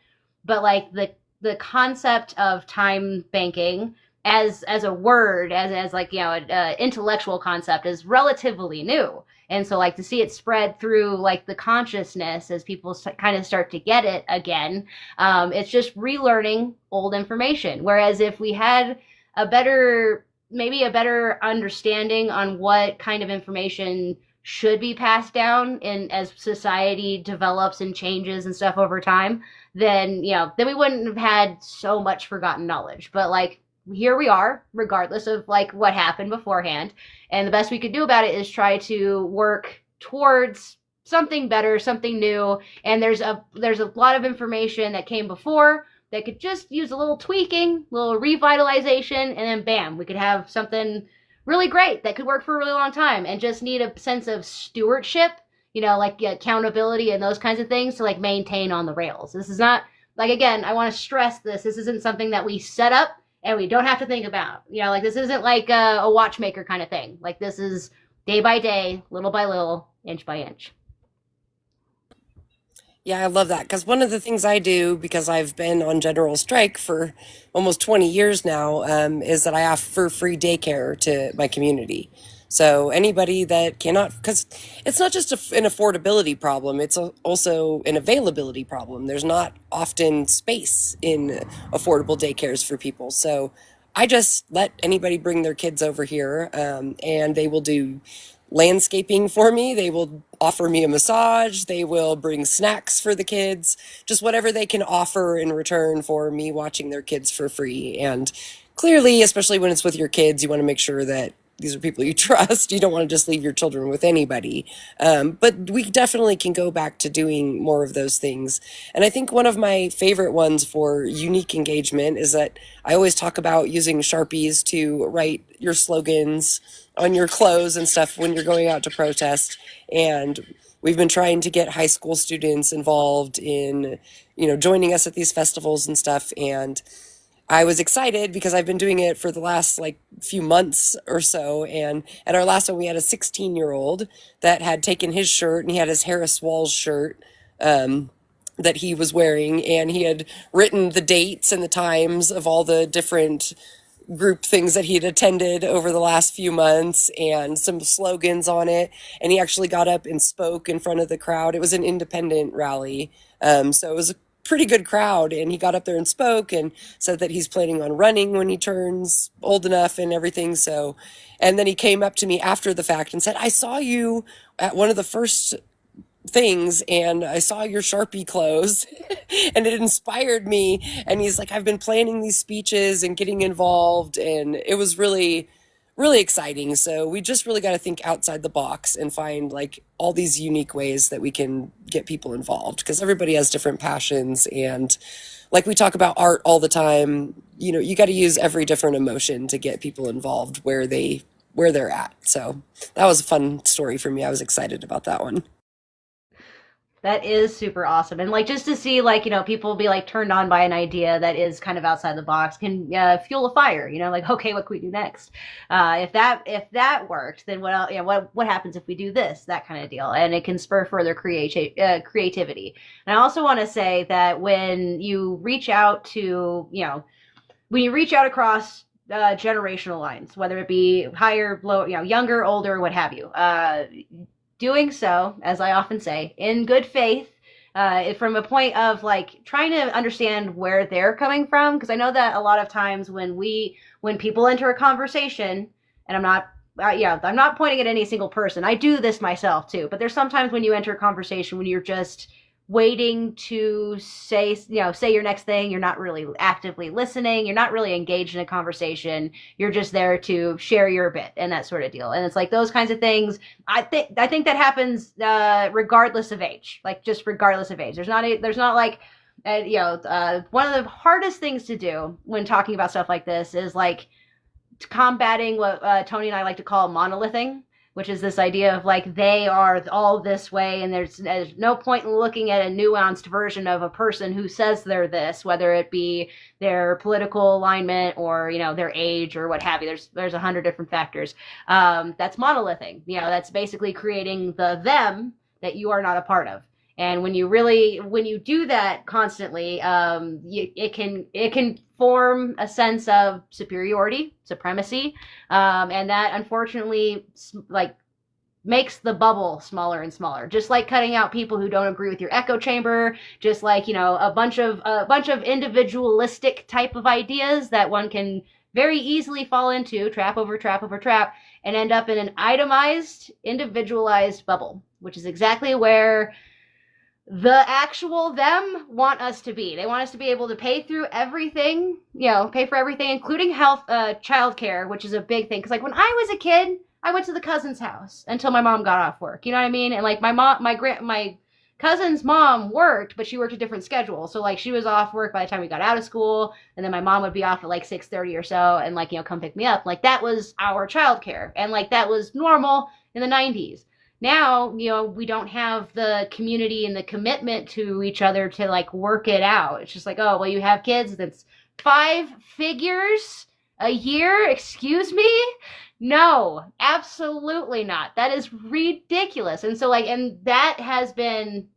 but like, the concept of time banking as a word, as like, an intellectual concept, is relatively new. And so, like, to see it spread through, like, the consciousness as people kind of start to get it again, it's just relearning old information. Whereas if we had maybe a better understanding on what kind of information should be passed down as society develops and changes and stuff over time, then we wouldn't have had so much forgotten knowledge. But like, here we are, regardless of like what happened beforehand, and the best we could do about it is try to work towards something better, something new. And there's a lot of information that came before that could just use a little tweaking, a little revitalization, and then bam, we could have something really great that could work for a really long time, and just need a sense of stewardship, like accountability and those kinds of things to like maintain on the rails. This is not, like, again, I want to stress this isn't something that we set up and we don't have to think about. Like, this isn't like a watchmaker kind of thing. Like, this is day by day, little by little, inch by inch. Yeah, I love that, because one of the things I do, because I've been on general strike for almost 20 years now, is that I offer free daycare to my community. So anybody that cannot, because it's not just an affordability problem, it's also an availability problem. There's not often space in affordable daycares for people. So I just let anybody bring their kids over here, and they will do landscaping for me. They will offer me a massage. They will bring snacks for the kids, just whatever they can offer in return for me watching their kids for free. And clearly, especially when it's with your kids, you want to make sure that these are people you trust. You don't want to just leave your children with anybody. But we definitely can go back to doing more of those things. And I think one of my favorite ones for unique engagement is that I always talk about using Sharpies to write your slogans on your clothes and stuff when you're going out to protest. And we've been trying to get high school students involved in, joining us at these festivals and stuff. And I was excited because I've been doing it for the last like few months or so. And at our last one, we had a 16-year-old that had taken his shirt, and he had his Harris Walls shirt that he was wearing, and he had written the dates and the times of all the different group things that he'd attended over the last few months and some slogans on it. And he actually got up and spoke in front of the crowd. It was an independent rally. So it was a pretty good crowd. And he got up there and spoke and said that he's planning on running when he turns old enough and everything. So, and then he came up to me after the fact and said, I saw you at one of the first things and I saw your Sharpie clothes and it inspired me. And he's like, I've been planning these speeches and getting involved, and it was really, really exciting. So we just really got to think outside the box and find like all these unique ways that we can get people involved, because everybody has different passions. And like we talk about art all the time, you know, you got to use every different emotion to get people involved where they're at. So that was a fun story for me. I was excited about that one. That is super awesome. And like just to see like, you know, people be like turned on by an idea that is kind of outside the box can fuel a fire, you know, like, okay, what can we do next? If that worked, then what else, you know, what happens if we do this, that kind of deal. And it can spur further creativity. And I also want to say that when you reach out to, you know, when you reach out across generational lines, whether it be higher, low, you know, younger, older, what have you, doing so, as I often say, in good faith, from a point of like trying to understand where they're coming from. Because I know that a lot of times when people enter a conversation, and I'm not pointing at any single person. I do this myself too. But there's sometimes when you enter a conversation when you're just waiting to say your next thing. You're not really actively listening. You're not really engaged in a conversation. You're just there to share your bit and that sort of deal. And it's like those kinds of things. I think that happens regardless of age. Like just regardless of age. There's not like one of the hardest things to do when talking about stuff like this is like combating what Tony and I like to call monolithing, which is this idea of like they are all this way, and there's no point in looking at a nuanced version of a person who says they're this, whether it be their political alignment or, you know, their age or what have you. There's 100 different factors. That's monolithing. You know, that's basically creating the them that you are not a part of. And when you do that constantly, it can form a sense of superiority, supremacy, and that unfortunately like makes the bubble smaller and smaller. Just like cutting out people who don't agree with your echo chamber, just like, you know, a bunch of individualistic type of ideas that one can very easily fall into, trap over trap over trap, and end up in an itemized, individualized bubble, which is exactly where the actual them want us to be. They want us to be able to pay for everything, including health, childcare, which is a big thing. Because like when I was a kid, I went to the cousin's house until my mom got off work. You know what I mean? And like my cousin's mom worked, but she worked a different schedule. So like she was off work by the time we got out of school, and then my mom would be off at like 6:30 or so, and like, you know, come pick me up. Like that was our childcare, and like that was normal in the 90s. Now, you know, we don't have the community and the commitment to each other to like work it out. It's just like, oh, well, you have kids that's 5 figures a year. Excuse me? No, absolutely not. That is ridiculous. And so like, and that has been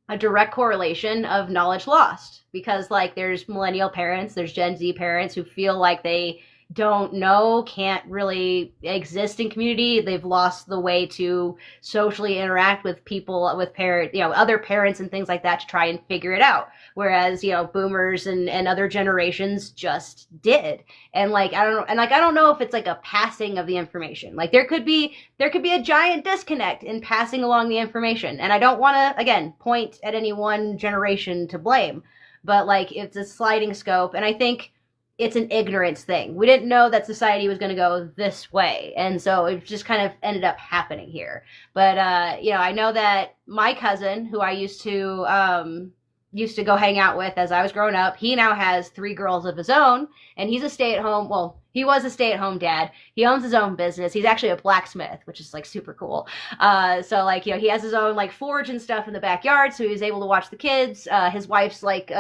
a direct correlation of knowledge lost, because like there's millennial parents, there's Gen Z parents who feel like they don't know, can't really exist in community. They've lost the way to socially interact with people, with parents, you know, other parents and things like that to try and figure it out. Whereas, you know, boomers and other generations just did. And like, I don't know if it's like a passing of the information. Like there could be a giant disconnect in passing along the information. And I don't want to, again, point at any one generation to blame, but like it's a sliding scope. And I think it's an ignorance thing. We didn't know that society was going to go this way. And so it just kind of ended up happening here. But, you know, I know that my cousin, who I used to go hang out with as I was growing up, he now has 3 girls of his own, and he's a stay-at-home, well, he was a stay-at-home dad. He owns his own business. He's actually a blacksmith, which is like super cool. So like, you know, he has his own like forge and stuff in the backyard, so he was able to watch the kids. His wife's like,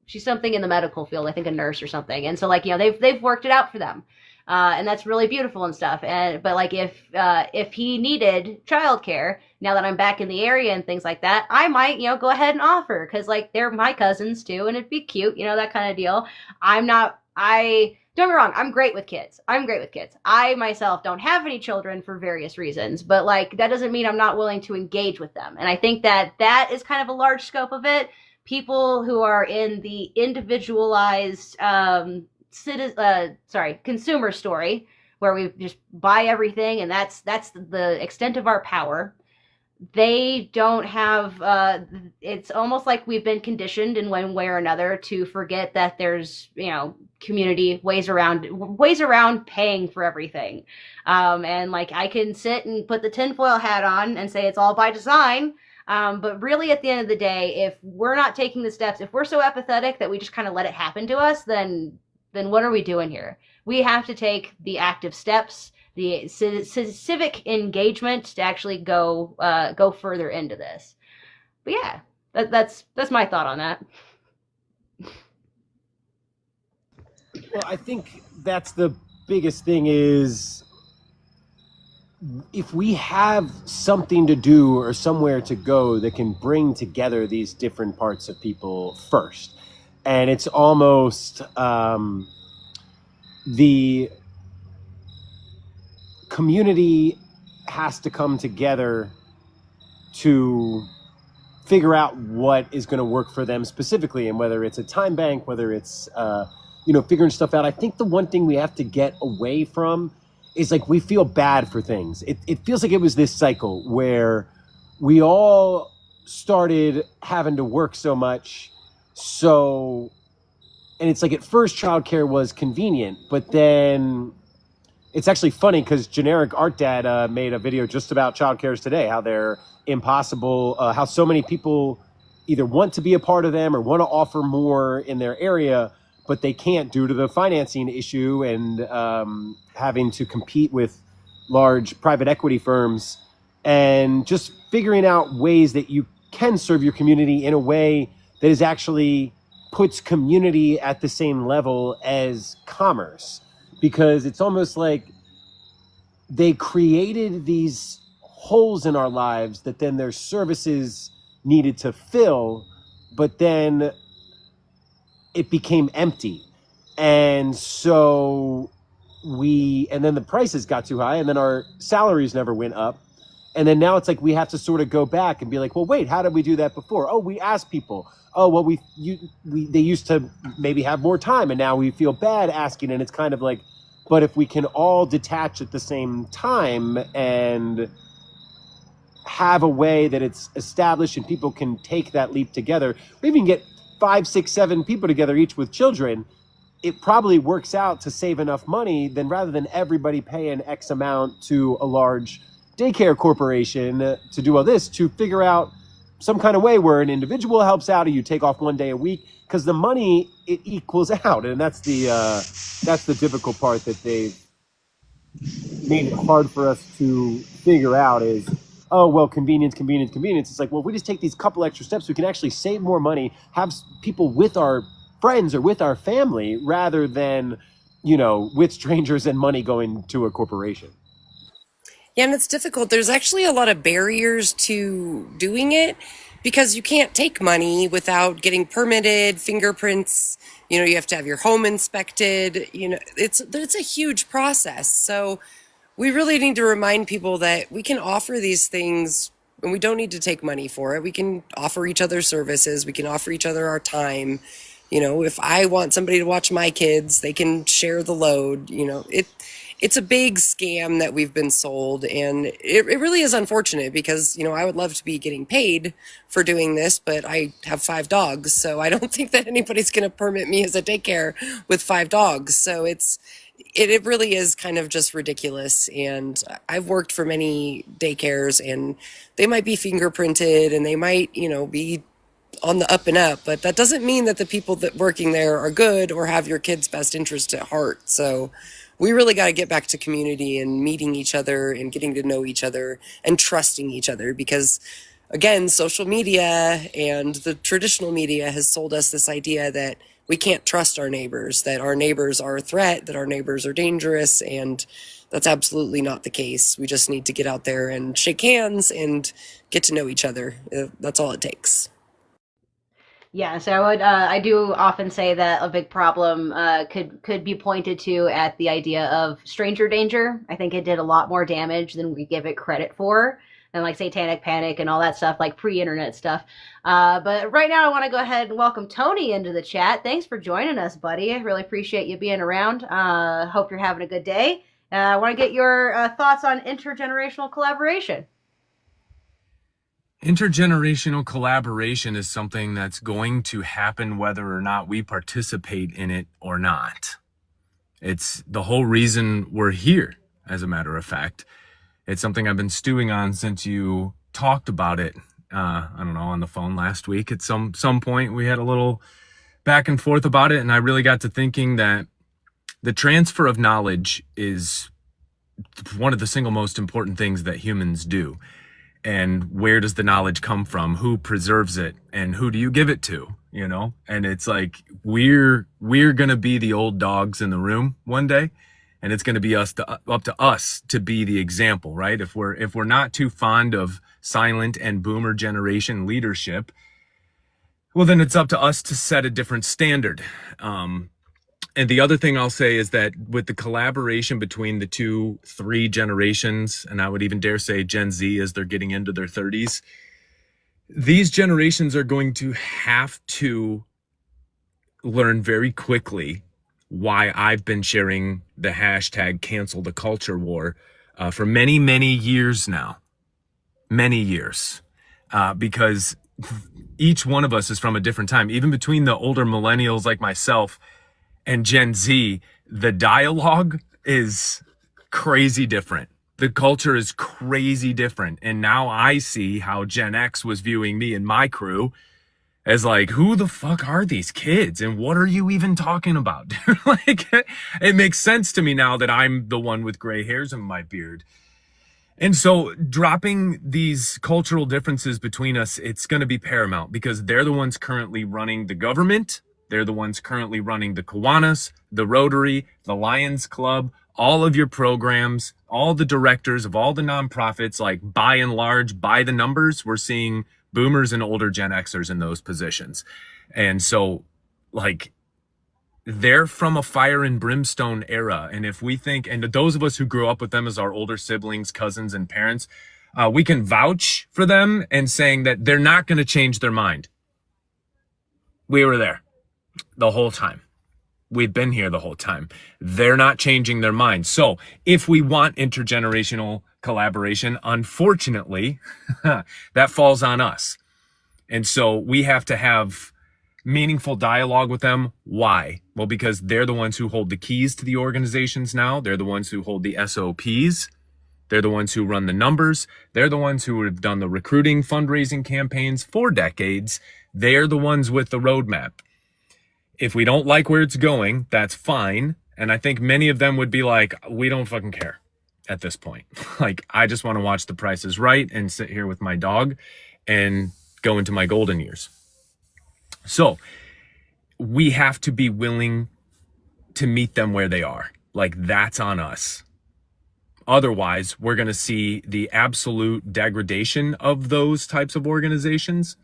she's something in the medical field, I think a nurse or something. And so like, you know, they've worked it out for them. And that's really beautiful and stuff. But like if he needed childcare, now that I'm back in the area and things like that, I might, you know, go ahead and offer, because like they're my cousins too, and it'd be cute, you know, that kind of deal. don't get me wrong, I'm great with kids. I'm great with kids. I myself don't have any children for various reasons, but like that doesn't mean I'm not willing to engage with them. And I think that that is kind of a large scope of it. People who are in the individualized consumer story where we just buy everything and that's the extent of our power. They don't have it's almost like we've been conditioned in one way or another to forget that there's community ways around paying for everything. And like I can sit and put the tinfoil hat on and say it's all by design. But really at the end of the day, if we're not taking the steps, if we're so apathetic that we just kind of let it happen to us, then what are we doing here? We have to take the active steps, the civic engagement to actually go further into this. But yeah, that's my thought on that. Well, I think that's the biggest thing is if we have something to do or somewhere to go that can bring together these different parts of people first. And it's almost the community has to come together to figure out what is going to work for them specifically, and whether it's a time bank, whether it's figuring stuff out. I think the one thing we have to get away from is like we feel bad for things. It feels like it was this cycle where we all started having to work so much, and it's like at first childcare was convenient, but then it's actually funny because Generic Art Dad made a video just about childcares today, how they're impossible, how so many people either want to be a part of them or want to offer more in their area, but they can't due to the financing issue and having to compete with large private equity firms, and just figuring out ways that you can serve your community in a way that is actually puts community at the same level as commerce. Because it's almost like they created these holes in our lives that then their services needed to fill, but then it became empty. And so and then the prices got too high, and then our salaries never went up. And then now it's like we have to sort of go back and be like, well, wait, how did we do that before? Oh, we asked people. Oh, well, they used to maybe have more time, and now we feel bad asking. And it's kind of like, but if we can all detach at the same time and have a way that it's established and people can take that leap together, or even get 5, 6, 7 people together, each with children, it probably works out to save enough money than rather than everybody paying X amount to a large daycare corporation to do all this, to figure out some kind of way where an individual helps out or you take off one day a week, because the money, it equals out. And that's the difficult part that they've made it hard for us to figure out is, oh, well, convenience. It's like, well, if we just take these couple extra steps, we can actually save more money, have people with our friends or with our family rather than, with strangers and money going to a corporation. Yeah, and it's difficult. There's actually a lot of barriers to doing it because you can't take money without getting permitted, fingerprints. You have to have your home inspected. It's a huge process. So we really need to remind people that we can offer these things and we don't need to take money for it. We can offer each other services. We can offer each other our time. If I want somebody to watch my kids, they can share the load. It's a big scam that we've been sold, and it really is unfortunate because, I would love to be getting paid for doing this, but I have 5 dogs, so I don't think that anybody's going to permit me as a daycare with 5 dogs. So it really is kind of just ridiculous. And I've worked for many daycares, and they might be fingerprinted and they might, be on the up and up, but that doesn't mean that the people that working there are good or have your kids' best interest at heart. So we really got to get back to community and meeting each other and getting to know each other and trusting each other, because again, social media and the traditional media has sold us this idea that we can't trust our neighbors, that our neighbors are a threat, that our neighbors are dangerous, and that's absolutely not the case. We just need to get out there and shake hands and get to know each other. That's all it takes. Yeah, so I do often say that a big problem could be pointed to at the idea of stranger danger. I think it did a lot more damage than we give it credit for, and like satanic panic and all that stuff, like pre-internet stuff. But right now, I want to go ahead and welcome Tony into the chat. Thanks for joining us, buddy. I really appreciate you being around. Hope you're having a good day. I want to get your thoughts on intergenerational collaboration. Intergenerational collaboration is something that's going to happen whether or not we participate in it or not. It's the whole reason we're here, as a matter of fact. It's something I've been stewing on since you talked about it, I don't know, on the phone last week. At some point, we had a little back and forth about it, and I really got to thinking that the transfer of knowledge is one of the single most important things that humans do. And where does the knowledge come from? Who preserves it? And who do you give it to? You know? And it's like, we're going to be the old dogs in the room one day. And it's going to be up to us to be the example, right? If we're not too fond of silent and boomer generation leadership, well, then it's up to us to set a different standard. And the other thing I'll say is that with the collaboration between the 2-3 generations, and I would even dare say Gen Z as they're getting into their 30s, these generations are going to have to learn very quickly why I've been sharing the hashtag cancel the culture war for many, many years now. Many years. Because each one of us is from a different time. Even between the older millennials like myself and Gen Z, the dialogue is crazy different. The culture is crazy different. And now I see how Gen X was viewing me and my crew as like, who the fuck are these kids? And what are you even talking about? Like, it makes sense to me now that I'm the one with gray hairs in my beard. And so dropping these cultural differences between us, it's going to be paramount because they're the ones currently running the government. They're the ones currently running the Kiwanis, the Rotary, the Lions Club, all of your programs, all the directors of all the nonprofits, like by and large, by the numbers, we're seeing boomers and older Gen Xers in those positions. And so, like, they're from a fire and brimstone era. And if we think, and those of us who grew up with them as our older siblings, cousins, and parents, we can vouch for them and saying that they're not going to change their mind. We were there the whole time. We've been here the whole time. They're not changing their minds. So if we want intergenerational collaboration, unfortunately, that falls on us. And so we have to have meaningful dialogue with them. Why? Well, because they're the ones who hold the keys to the organizations now. They're the ones who hold the SOPs. They're the ones who run the numbers. They're the ones who have done the recruiting fundraising campaigns for decades. They're the ones with the roadmap. If we don't like where it's going, that's fine. And I think many of them would be like, we don't fucking care at this point. Like, I just want to watch The Price is Right and sit here with my dog and go into my golden years. So we have to be willing to meet them where they are. Like, that's on us. Otherwise, we're going to see the absolute degradation of those types of organizations.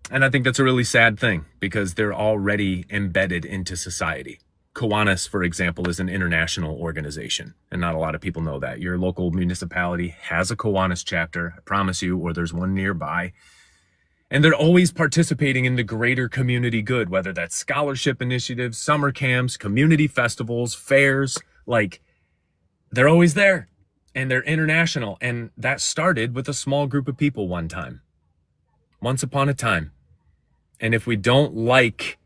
And I think that's a really sad thing because they're already embedded into society. Kiwanis, for example, is an international organization, and not a lot of people know that. Your local municipality has a Kiwanis chapter, I promise you, or there's one nearby. And they're always participating in the greater community good, whether that's scholarship initiatives, summer camps, community festivals, fairs. Like, they're always there, and they're international. And that started with a small group of people one time, once upon a time. And if we don't like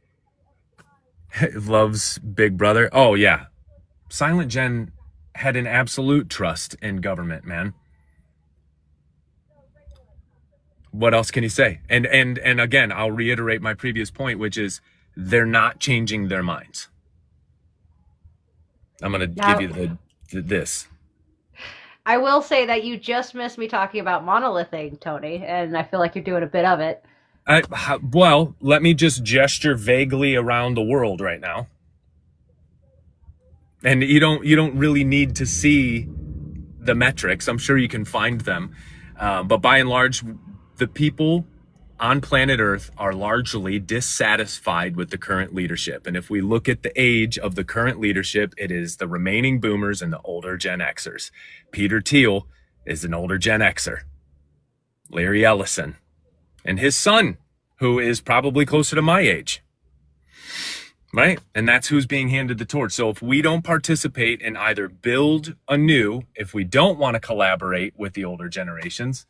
love's big brother, oh yeah, Silent Gen had an absolute trust in government, man. What else can you say? And again, I'll reiterate my previous point, which is they're not changing their minds. I'm going to give you this. I will say that you just missed me talking about monolithing, Tony, and I feel like you're doing a bit of it. Well, let me just gesture vaguely around the world right now. And you don't really need to see the metrics. I'm sure you can find them. But by and large, the people on planet Earth are largely dissatisfied with the current leadership. And if we look at the age of the current leadership, it is the remaining boomers and the older Gen Xers. Peter Thiel is an older Gen Xer. Larry Ellison and his son, who is probably closer to my age. Right? And that's who's being handed the torch. So if we don't participate and either build anew, if we don't want to collaborate with the older generations,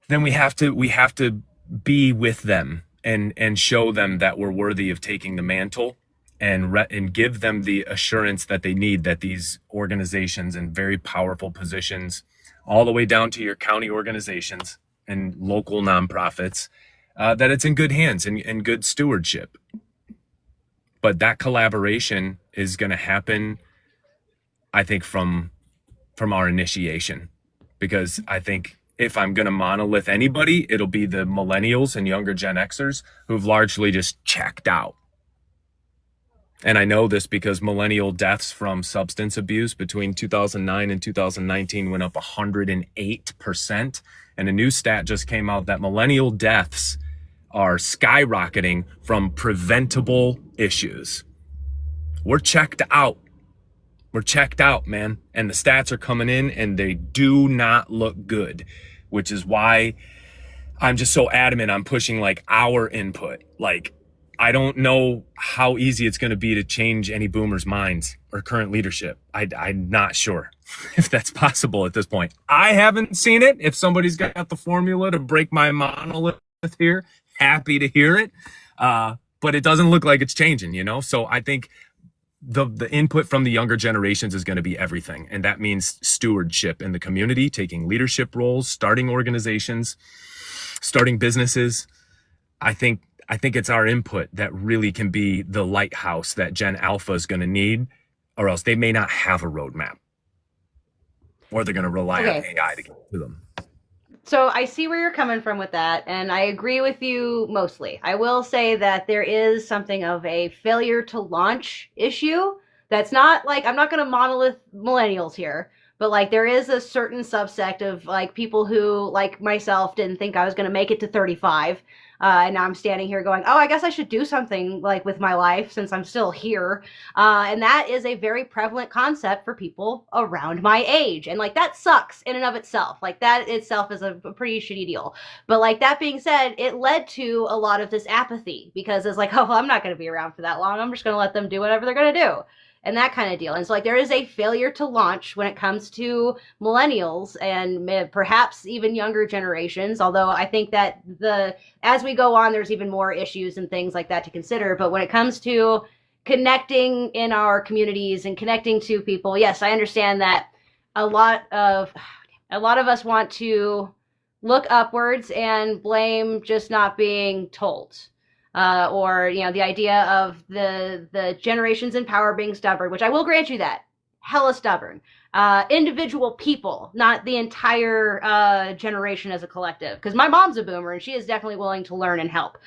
then we have to be with them and show them that we're worthy of taking the mantle and give them the assurance that they need, that these organizations in very powerful positions, all the way down to your county organizations and local nonprofits, that it's in good hands and good stewardship. But that collaboration is going to happen, I think, from our initiation, because I think if I'm going to monolith anybody, it'll be the millennials and younger Gen Xers who've largely just checked out. And I know this because millennial deaths from substance abuse between 2009 and 2019 went up 108%. And a new stat just came out that millennial deaths are skyrocketing from preventable issues. We're checked out. We're checked out, man. And the stats are coming in and they do not look good, which is why I'm just so adamant on pushing like our input. Like, I don't know how easy it's going to be to change any boomers' minds or current leadership. I'm not sure if that's possible at this point. I haven't seen it. If somebody's got the formula to break my monolith here, happy to hear it. But it doesn't look like it's changing, you know? So I think the input from the younger generations is going to be everything. And that means stewardship in the community, taking leadership roles, starting organizations, starting businesses. I think it's our input that really can be the lighthouse that Gen Alpha is going to need, or else they may not have a roadmap, or they're going to rely on AI to get to them. So I see where you're coming from with that, and I agree with you mostly. I will say that there is something of a failure to launch issue. That's not like, I'm not going to monolith millennials here, but like there is a certain subsect of like people who, like myself, didn't think I was going to make it to 35. And now I'm standing here going, oh, I guess I should do something like with my life since I'm still here. And that is a very prevalent concept for people around my age. And like that sucks in and of itself. Like that itself is a pretty shitty deal. But like that being said, it led to a lot of this apathy because it's like, oh, well, I'm not going to be around for that long. I'm just going to let them do whatever they're going to do. And that kind of deal. And so like there is a failure to launch when it comes to millennials and perhaps even younger generations, although I think that as we go on, there's even more issues and things like that to consider. But when it comes to connecting in our communities and connecting to people, yes, I understand that a lot of us want to look upwards and blame just not being told. Or, you know, the idea of the generations in power being stubborn, which I will grant you that. Hella stubborn. Individual people, not the entire generation as a collective. Because my mom's a boomer and she is definitely willing to learn and help.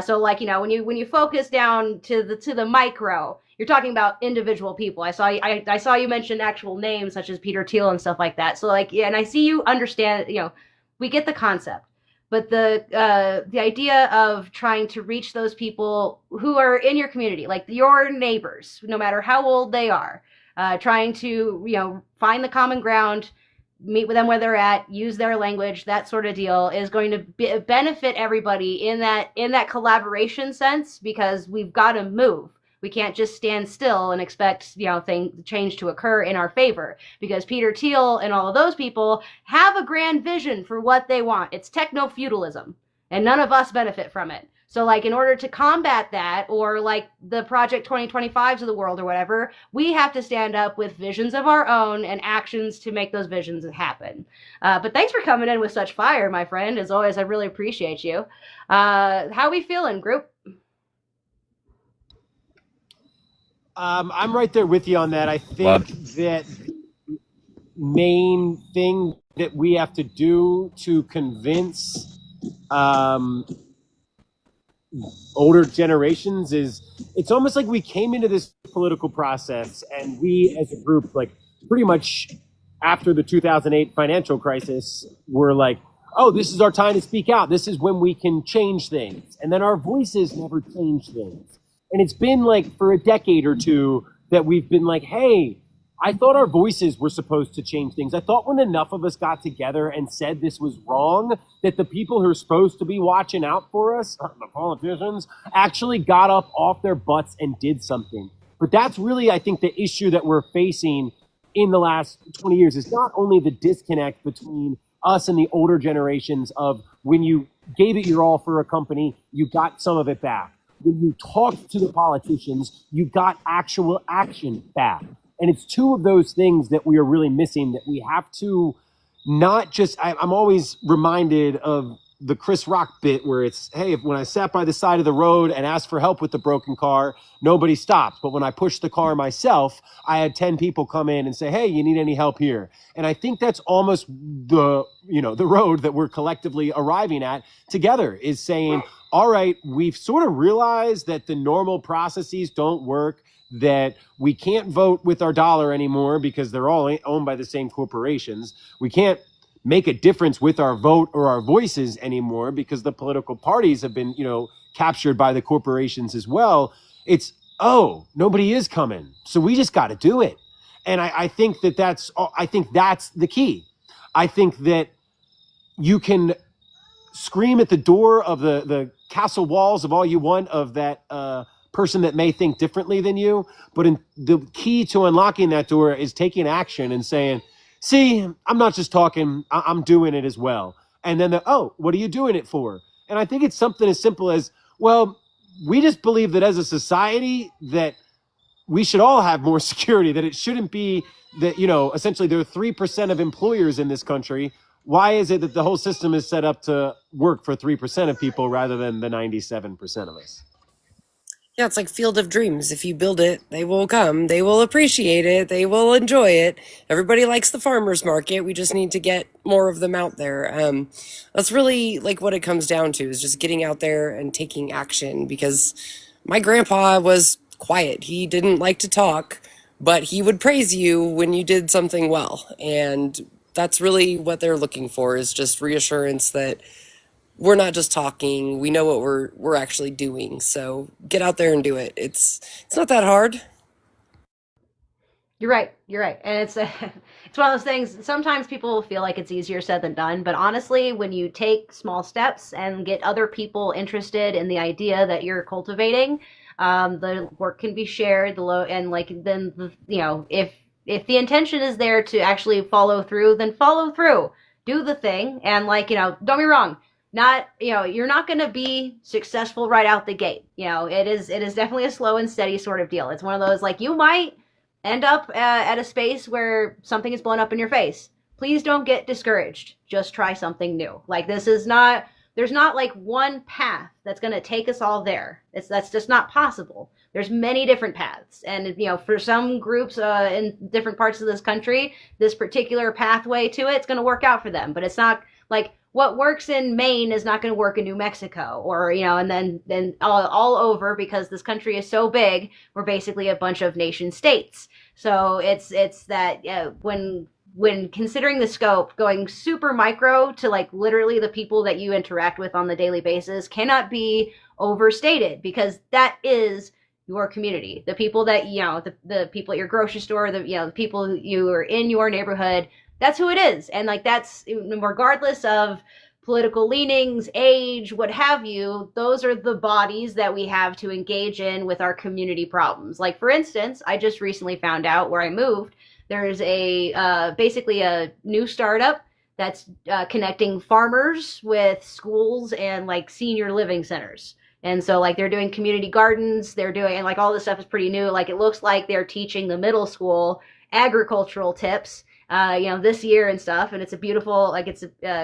So like, you know, when you focus down to the micro, you're talking about individual people. I saw you mention actual names such as Peter Thiel and stuff like that. So like, yeah, and I see you understand, you know, we get the concept. But the idea of trying to reach those people who are in your community, like your neighbors, no matter how old they are, trying to, you know, find the common ground, meet with them where they're at, use their language, that sort of deal is going to benefit everybody in that collaboration sense, because we've got to move. We can't just stand still and expect, you know, change to occur in our favor, because Peter Thiel and all of those people have a grand vision for what they want. It's techno-feudalism, and none of us benefit from it. So, like, in order to combat that, or like the Project 2025s of the world or whatever, we have to stand up with visions of our own and actions to make those visions happen. But thanks for coming in with such fire, my friend. As always, I really appreciate you. How we feeling, group? I'm right there with you on that. I think that the main thing that we have to do to convince older generations is, it's almost like we came into this political process and we as a group, like pretty much after the 2008 financial crisis, were like, oh, this is our time to speak out. This is when we can change things. And then our voices never change things. And it's been like for a decade or two that we've been like, hey, I thought our voices were supposed to change things. I thought when enough of us got together and said this was wrong, that the people who are supposed to be watching out for us, the politicians, actually got up off their butts and did something. But that's really, I think, the issue that we're facing in the last 20 years is not only the disconnect between us and the older generations of when you gave it your all for a company, you got some of it back. When you talked to the politicians, you got actual action back. And it's two of those things that we are really missing, that we have to not just, I'm always reminded of the Chris Rock bit where it's, hey, when I sat by the side of the road and asked for help with the broken car, nobody stopped. But when I pushed the car myself, I had 10 people come in and say, hey, you need any help here? And I think that's almost the road that we're collectively arriving at together, is saying, all right, we've sort of realized that the normal processes don't work, that we can't vote with our dollar anymore because they're all owned by the same corporations. We can't make a difference with our vote or our voices anymore because the political parties have been, captured by the corporations as well. It's, oh, nobody is coming, so we just got to do it. And I think that's the key. I think that you can scream at the door of the castle walls of all you want of that person that may think differently than you. But the key to unlocking that door is taking action and saying, see, I'm not just talking, I'm doing it as well. And then, what are you doing it for? And I think it's something as simple as, well, we just believe that as a society that we should all have more security, that it shouldn't be that, essentially there are 3% of employers in this country. Why is it that the whole system is set up to work for 3% of people rather than the 97% of us? Yeah, it's like Field of Dreams. If you build it, they will come. They will appreciate it. They will enjoy it. Everybody likes the farmer's market. We just need to get more of them out there. That's really like what it comes down to, is just getting out there and taking action. Because my grandpa was quiet. He didn't like to talk, but he would praise you when you did something well. And that's really what they're looking for, is just reassurance that we're not just talking, we know what we're actually doing. So get out there and do it. It's not that hard. You're right. And it's it's one of those things. Sometimes people feel like it's easier said than done, but honestly, when you take small steps and get other people interested in the idea that you're cultivating, the work can be shared. If the intention is there to actually follow through, then follow through. Do the thing, and don't be wrong. You're not going to be successful right out the gate. It is definitely a slow and steady sort of deal. It's one of those, you might end up at a space where something is blown up in your face. Please don't get discouraged. Just try something new. There's not one path that's going to take us all there. That's just not possible. There's many different paths. And, for some groups in different parts of this country, this particular pathway to it's going to work out for them. But it's not what works in Maine is not going to work in New Mexico, or, and then all over, because this country is so big, we're basically a bunch of nation states. So it's that when considering the scope, going super micro to literally the people that you interact with on the daily basis cannot be overstated, because that is your community. The people that, the people at your grocery store, the people who you are in your neighborhood, that's who it is. And that's regardless of political leanings, age, what have you, those are the bodies that we have to engage in with our community problems. For instance, I just recently found out where I moved, there's basically a new startup that's connecting farmers with schools and senior living centers. And so they're doing community gardens, and all this stuff is pretty new. It looks like they're teaching the middle school agricultural tips this year and stuff, and it's a beautiful,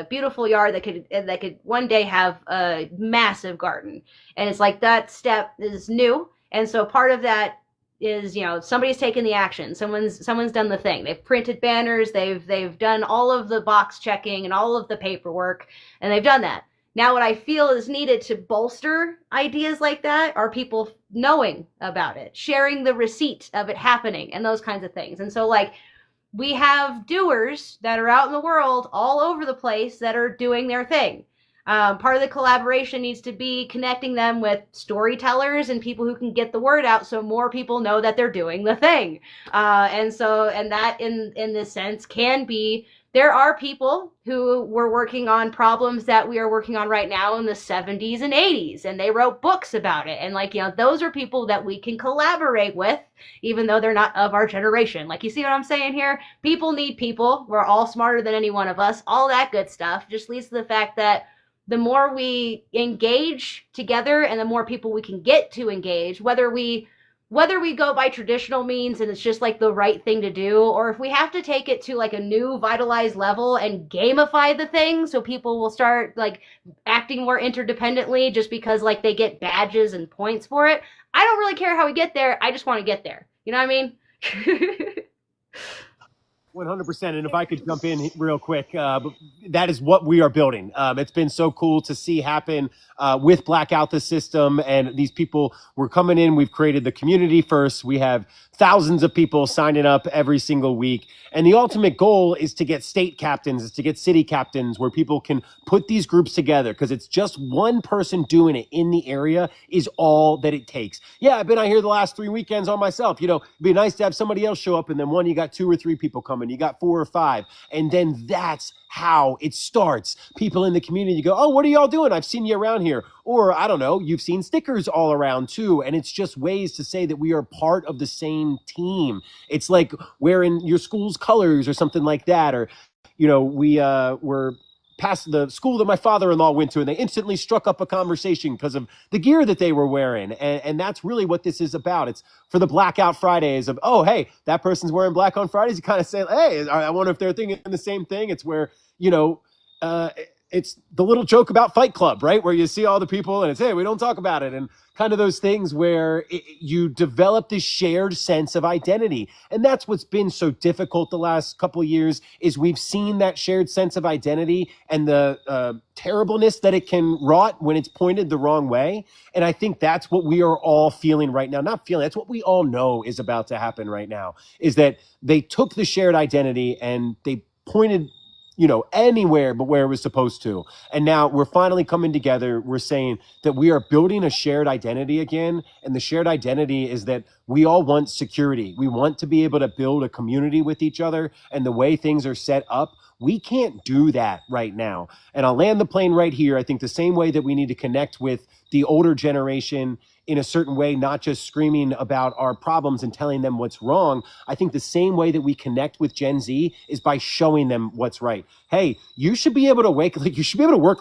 beautiful yard that could one day have a massive garden. And it's that step is new, and so part of that is somebody's taken the action, someone's done the thing. They've printed banners, they've done all of the box checking and all of the paperwork, and they've done that. Now, what I feel is needed to bolster ideas like that are people knowing about it, sharing the receipt of it happening, and those kinds of things. And so we have doers that are out in the world all over the place that are doing their thing. Part of the collaboration needs to be connecting them with storytellers and people who can get the word out so more people know that they're doing the thing. And that in this sense can be, there are people who were working on problems that we are working on right now in the 70s and 80s, and they wrote books about it. And like, those are people that we can collaborate with, even though they're not of our generation. Like, you see what I'm saying here? People need people. We're all smarter than any one of us. All that good stuff just leads to the fact that the more we engage together and the more people we can get to engage, whether we go by traditional means and it's just like the right thing to do, or if we have to take it to like a new vitalized level and gamify the thing so people will start like acting more interdependently just because like they get badges and points for it. I don't really care how we get there. I just want to get there. You know what I mean? 100%. And if I could jump in real quick, that is what we are building. It's been so cool to see happen with Blackout the System. And these people were coming in. We've created the community first. We have thousands of people signing up every single week. And the ultimate goal is to get state captains, is to get city captains where people can put these groups together, because it's just one person doing it in the area is all that it takes. Yeah, I've been out here the last 3 weekends on myself. It'd be nice to have somebody else show up, and then you got 2 or 3 people coming, you got 4 or 5, and then that's how it starts. People in the community go, oh, what are y'all doing? I've seen you around here. Or I don't know, you've seen stickers all around too. And it's just ways to say that we are part of the same team. It's like wearing your school's colors or something like that. Or, we were past the school that my father-in-law went to, and they instantly struck up a conversation because of the gear that they were wearing. And that's really what this is about. It's for the Blackout Fridays of, oh, hey, that person's wearing black on Fridays. You kind of say, hey, I wonder if they're thinking the same thing. It's where, it's the little joke about Fight Club, right? Where you see all the people and it's, hey, we don't talk about it. And kind of those things where you develop this shared sense of identity. And that's what's been so difficult the last couple of years, is we've seen that shared sense of identity and the terribleness that it can wrought when it's pointed the wrong way. And I think that's what we are all feeling right now. Not feeling, that's what we all know is about to happen right now, is that they took the shared identity and they pointed anywhere but where it was supposed to. And now we're finally coming together. We're saying that we are building a shared identity again. And the shared identity is that we all want security. We want to be able to build a community with each other. And the way things are set up, we can't do that right now. And I'll land the plane right here. I think the same way that we need to connect with the older generation in a certain way, not just screaming about our problems and telling them what's wrong. I think the same way that we connect with Gen Z is by showing them what's right. Hey, you should be able to work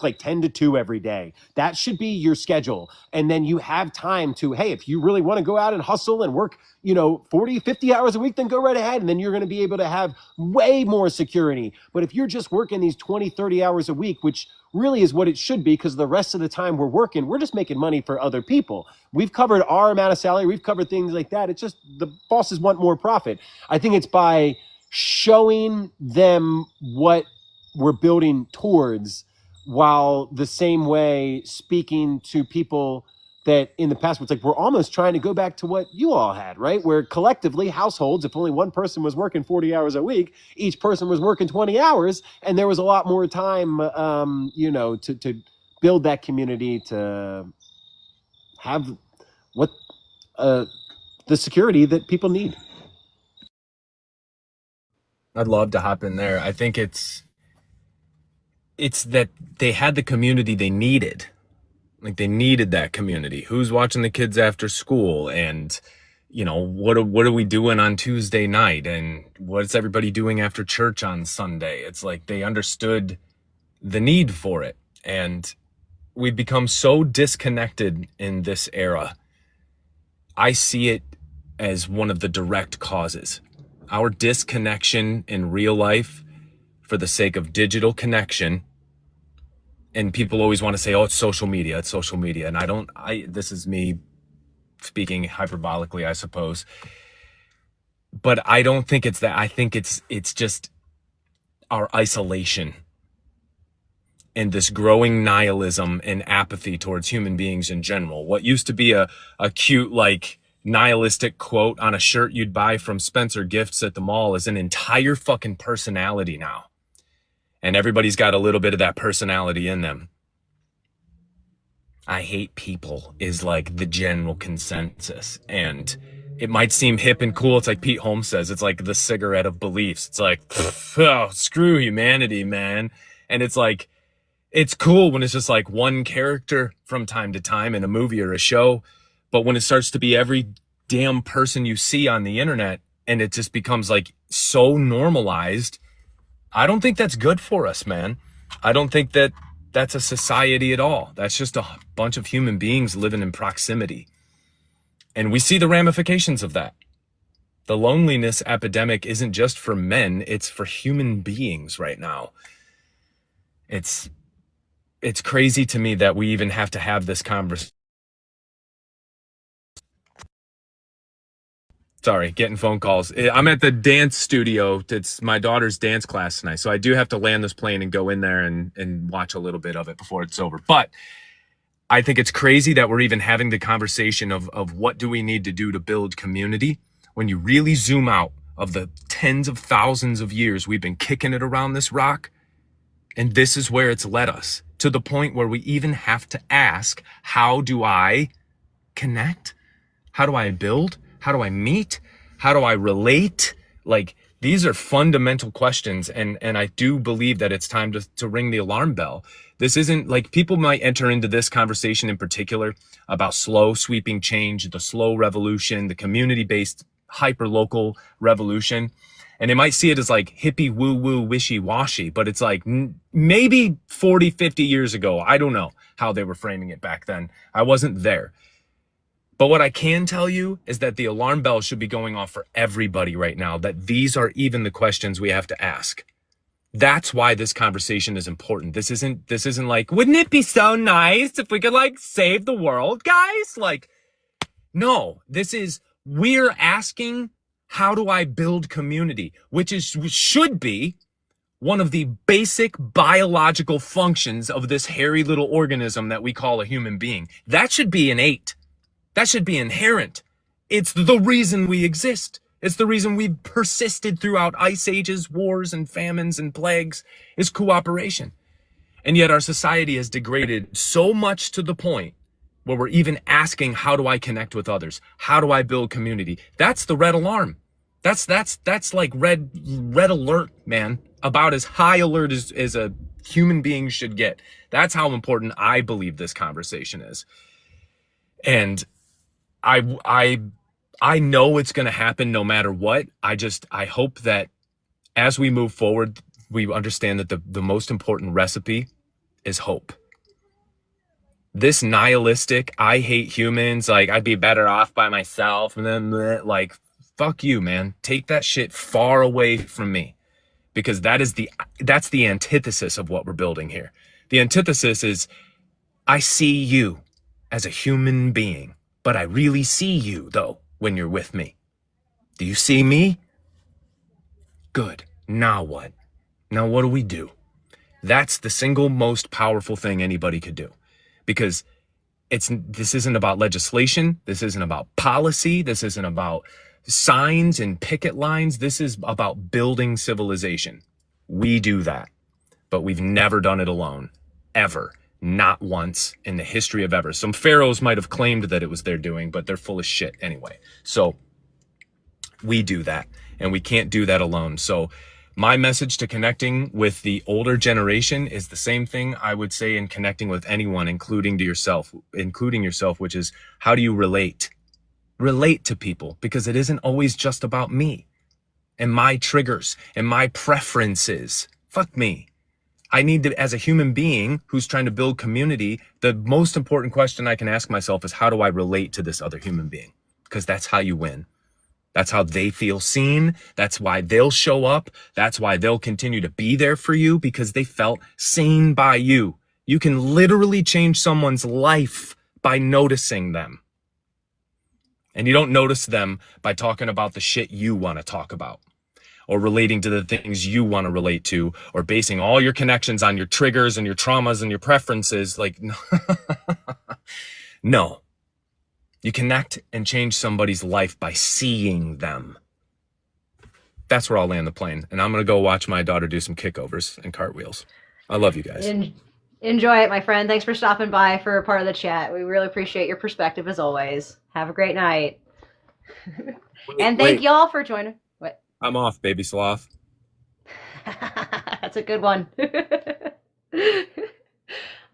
like 10 to 2 every day. That should be your schedule. And then you have time to, hey, if you really want to go out and hustle and work, 40, 50 hours a week, then go right ahead. And then you're going to be able to have way more security. But if you're just working these 20, 30 hours a week, which really is what it should be, because the rest of the time we're just making money for other people. We've covered our amount of salary. We've covered things like that. It's just the bosses want more profit. I think it's by showing them what we're building towards, while the same way speaking to people that in the past, it's like we're almost trying to go back to what you all had, right? Where collectively households, if only one person was working 40 hours a week, each person was working 20 hours, and there was a lot more time, to build that community, to have what the security that people need. I'd love to hop in there. I think it's that they had the community they needed. Like, they needed that community. Who's watching the kids after school? And, what are we doing on Tuesday night? And what's everybody doing after church on Sunday? It's like they understood the need for it. And we've become so disconnected in this era. I see it as one of the direct causes. Our disconnection in real life for the sake of digital connection. And people always want to say, oh, it's social media. And this is me speaking hyperbolically, I suppose. But I don't think it's that. I think it's just our isolation and this growing nihilism and apathy towards human beings in general. What used to be a cute, nihilistic quote on a shirt you'd buy from Spencer Gifts at the mall is an entire fucking personality now. And everybody's got a little bit of that personality in them. I hate people is like the general consensus. And it might seem hip and cool. It's like Pete Holmes says, it's like the cigarette of beliefs. It's like, oh, screw humanity, man. And it's like, it's cool when it's just like one character from time to time in a movie or a show. But when it starts to be every damn person you see on the internet and it just becomes like so normalized, I don't think that's good for us, man. I don't think that that's a society at all. That's just a bunch of human beings living in proximity. And we see the ramifications of that. The loneliness epidemic isn't just for men, it's for human beings right now. It's crazy to me that we even have to have this conversation. Sorry, getting phone calls. I'm at the dance studio. It's my daughter's dance class tonight. So I do have to land this plane and go in there and watch a little bit of it before it's over. But I think it's crazy that we're even having the conversation of what do we need to do to build community when you really zoom out of the tens of thousands of years we've been kicking it around this rock. And this is where it's led us to the point where we even have to ask, how do I connect? How do I build? How do I meet? How do I relate? Like, these are fundamental questions. And I do believe that it's time to ring the alarm bell. This isn't like people might enter into this conversation in particular about slow sweeping change, the slow revolution, the community-based hyper-local revolution. And they might see it as like hippie woo-woo wishy-washy, but it's like maybe 40, 50 years ago. I don't know how they were framing it back then. I wasn't there. But what I can tell you is that the alarm bell should be going off for everybody right now, that these are even the questions we have to ask. That's why this conversation is important. This isn't like, wouldn't it be so nice if we could like save the world, guys? Like, no, we're asking, how do I build community? Which should be one of the basic biological functions of this hairy little organism that we call a human being. That should be innate. That should be inherent. It's the reason we exist. It's the reason we've persisted throughout ice ages, wars, and famines and plagues, is cooperation. And yet our society has degraded so much to the point where we're even asking, how do I connect with others? How do I build community? That's the red alarm. That's like red alert, man. About as high alert as a human being should get. That's how important I believe this conversation is. And I know it's going to happen no matter what. I hope that as we move forward, we understand that the most important recipe is hope. This nihilistic, I hate humans, like I'd be better off by myself, and then like, fuck you, man. Take that shit far away from me, because that's the antithesis of what we're building here. The antithesis is, I see you as a human being. But I really see you, though, when you're with me. Do you see me? Good. Now what? Now what do we do? That's the single most powerful thing anybody could do. Because this isn't about legislation. This isn't about policy. This isn't about signs and picket lines. This is about building civilization. We do that. But we've never done it alone. Ever. Not once in the history of ever. Some pharaohs might have claimed that it was their doing, but they're full of shit anyway. So we do that, and we can't do that alone. So my message to connecting with the older generation is the same thing I would say in connecting with anyone, including yourself, which is, how do you relate? Relate to people, because it isn't always just about me and my triggers and my preferences. Fuck me. I need to, as a human being who's trying to build community, the most important question I can ask myself is, how do I relate to this other human being? Because that's how you win. That's how they feel seen. That's why they'll show up. That's why they'll continue to be there for you, because they felt seen by you. You can literally change someone's life by noticing them. And you don't notice them by talking about the shit you want to talk about, or relating to the things you want to relate to, or basing all your connections on your triggers and your traumas and your preferences. Like, no. You connect and change somebody's life by seeing them. That's where I'll land the plane. And I'm going to go watch my daughter do some kickovers and cartwheels. I love you guys. Enjoy it, my friend. Thanks for stopping by for a part of the chat. We really appreciate your perspective as always. Have a great night. And thank y'all for joining. What? I'm off, baby sloth. That's a good one.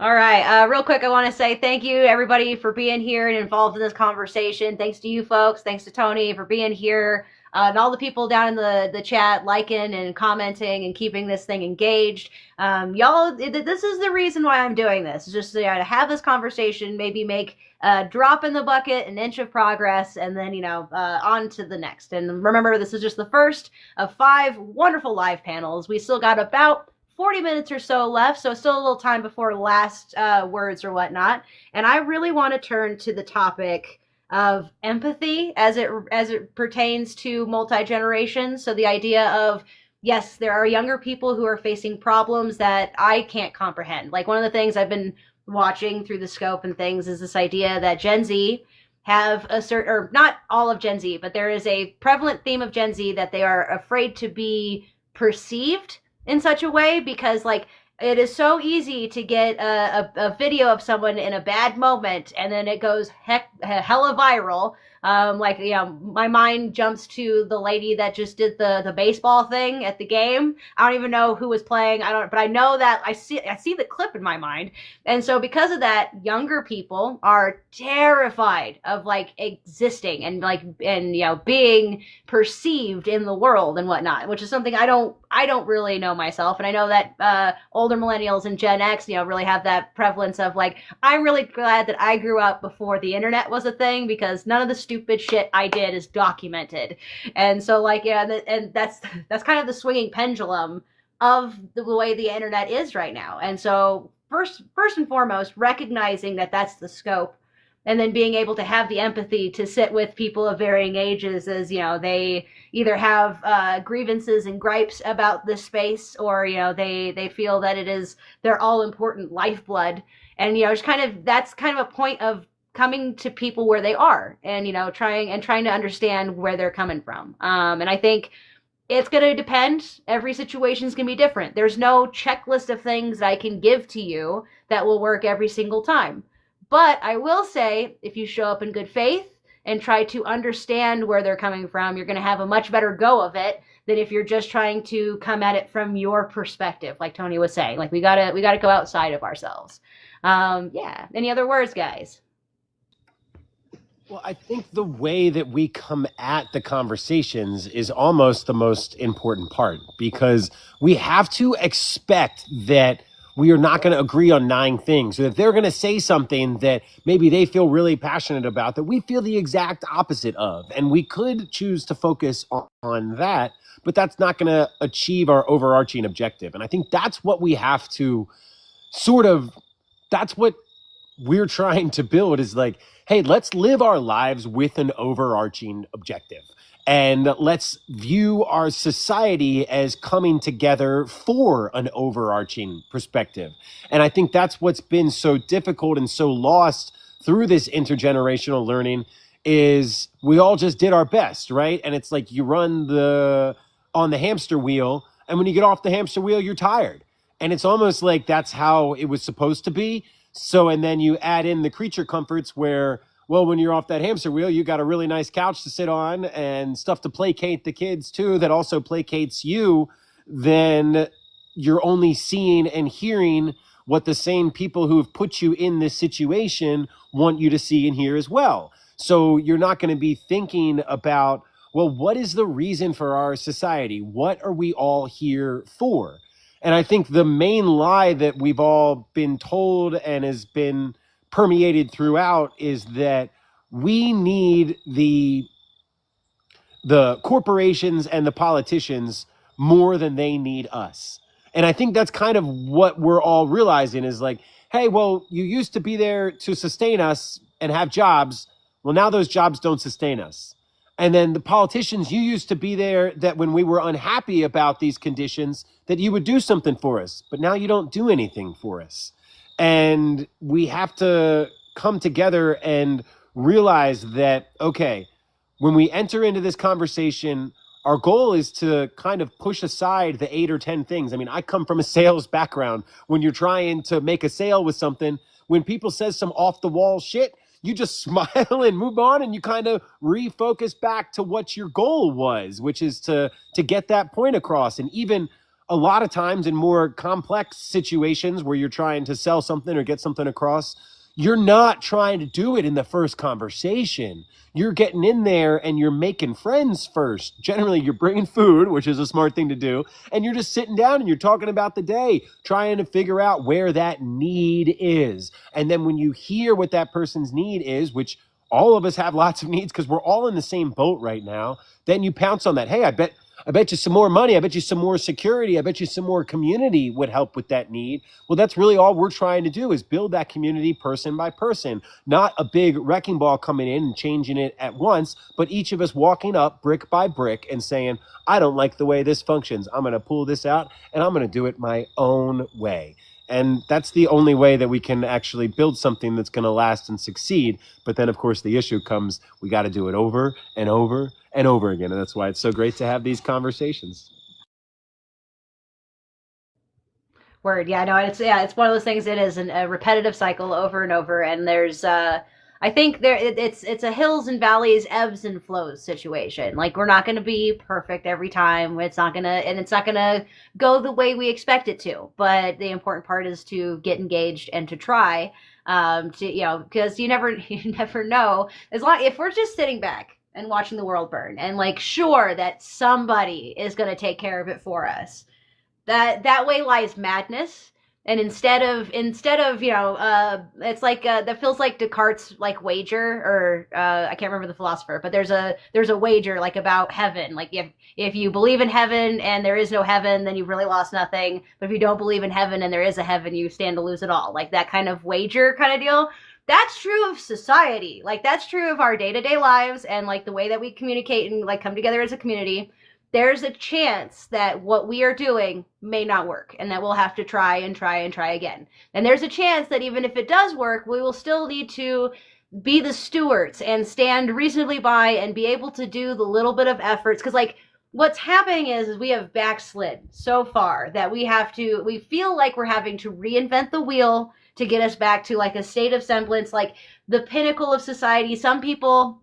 All right. Real quick, I want to say thank you, everybody, for being here and involved in this conversation. Thanks to you folks. Thanks to Tony for being here. And all the people down in the chat liking and commenting and keeping this thing engaged. Y'all, this is the reason why I'm doing this. It's just to have this conversation, maybe make a drop in the bucket, an inch of progress, and then, on to the next. And remember, this is just the first of 5 wonderful live panels. We still got about 40 minutes or so left, so still a little time before last words or whatnot. And I really want to turn to the topic of empathy as it pertains to multi-generations. So the idea of, yes, there are younger people who are facing problems that I can't comprehend. Like, one of the things I've been watching through the scope and things is this idea that Gen Z have a certain, or not all of Gen Z, but there is a prevalent theme of Gen Z that they are afraid to be perceived in such a way, because like it is so easy to get a video of someone in a bad moment and then it goes hella viral. My mind jumps to the lady that just did the baseball thing at the game. I don't even know who was playing. But I know that I see the clip in my mind. And so because of that, younger people are terrified of like existing and being perceived in the world and whatnot, which is something I don't really know myself. And I know that older millennials and Gen X, really have that prevalence of like, I'm really glad that I grew up before the internet was a thing, because none of the stupid shit I did is documented. And so and that's kind of the swinging pendulum of the way the internet is right now. And so first and foremost, recognizing that that's the scope, and then being able to have the empathy to sit with people of varying ages as, they either have grievances and gripes about this space, or, they feel that it is their all important lifeblood. And, that's kind of a point of coming to people where they are and, trying to understand where they're coming from. And I think it's going to depend. Every situation is going to be different. There's no checklist of things that I can give to you that will work every single time. But I will say, if you show up in good faith and try to understand where they're coming from, you're going to have a much better go of it than if you're just trying to come at it from your perspective, like Tony was saying. Like, we gotta go outside of ourselves. Any other words, guys? Well, I think the way that we come at the conversations is almost the most important part, because we have to expect that we are not going to agree on 9 things, or that they're going to say something that maybe they feel really passionate about that we feel the exact opposite of. And we could choose to focus on that, but that's not going to achieve our overarching objective. And I think that's what we have to that's what we're trying to build, is like, hey, let's live our lives with an overarching objective. And let's view our society as coming together for an overarching perspective. And I think that's what's been so difficult and so lost through this intergenerational learning, is we all just did our best, right? And it's like you run on the hamster wheel, and when you get off the hamster wheel, you're tired. And it's almost like that's how it was supposed to be. So, and then you add in the creature comforts where, well, when you're off that hamster wheel, you got a really nice couch to sit on and stuff to placate the kids too, that also placates you. Then you're only seeing and hearing what the same people who have put you in this situation want you to see and hear as well. So you're not going to be thinking about, well, what is the reason for our society? What are we all here for? And I think the main lie that we've all been told and has been permeated throughout is that we need the corporations and the politicians more than they need us. And I think that's kind of what we're all realizing, is like, hey, well, you used to be there to sustain us and have jobs. Well, now those jobs don't sustain us. And then the politicians, you used to be there that when we were unhappy about these conditions, that you would do something for us, but now you don't do anything for us. And we have to come together and realize that, okay, when we enter into this conversation, our goal is to kind of push aside the 8 or 10 things. I mean, I come from a sales background. When you're trying to make a sale with something, when people says some off the wall shit, you just smile and move on, and you kind of refocus back to what your goal was, which is to get that point across. And even a lot of times in more complex situations where you're trying to sell something or get something across, you're not trying to do it in the first conversation. You're getting in there and you're making friends first. Generally, you're bringing food, which is a smart thing to do, and you're just sitting down and you're talking about the day, trying to figure out where that need is. And then when you hear what that person's need is, which all of us have lots of needs because we're all in the same boat right now, then you pounce on that. Hey, I bet you some more money. I bet you some more security. I bet you some more community would help with that need. Well, that's really all we're trying to do, is build that community person by person, not a big wrecking ball coming in and changing it at once, but each of us walking up brick by brick and saying, I don't like the way this functions. I'm going to pull this out and I'm going to do it my own way. And that's the only way that we can actually build something that's going to last and succeed. But then, of course, the issue comes, we got to do it over and over and over again. And that's why it's so great to have these conversations. Word, yeah, no, it's one of those things. It is a repetitive cycle over and over, and there's I think it's a hills and valleys, ebbs and flows situation. Like, we're not going to be perfect every time. It's not gonna go the way we expect it to. But the important part is to get engaged and to try. Because you never know. As long if we're just sitting back and watching the world burn, and like, sure that somebody is going to take care of it for us, that way lies madness. And instead of it's like that feels like Descartes' like wager, or I can't remember the philosopher, but there's a wager like about heaven. Like, if you believe in heaven and there is no heaven, then you've really lost nothing. But if you don't believe in heaven and there is a heaven, you stand to lose it all. Like that kind of wager kind of deal. That's true of society. Like, that's true of our day-to-day lives and like the way that we communicate and like come together as a community. There's a chance that what we are doing may not work, and that we'll have to try and try and try again. And there's a chance that even if it does work, we will still need to be the stewards and stand reasonably by and be able to do the little bit of efforts. Because like, what's happening is we have backslid so far that we feel like we're having to reinvent the wheel to get us back to like a state of semblance, like the pinnacle of society. Some people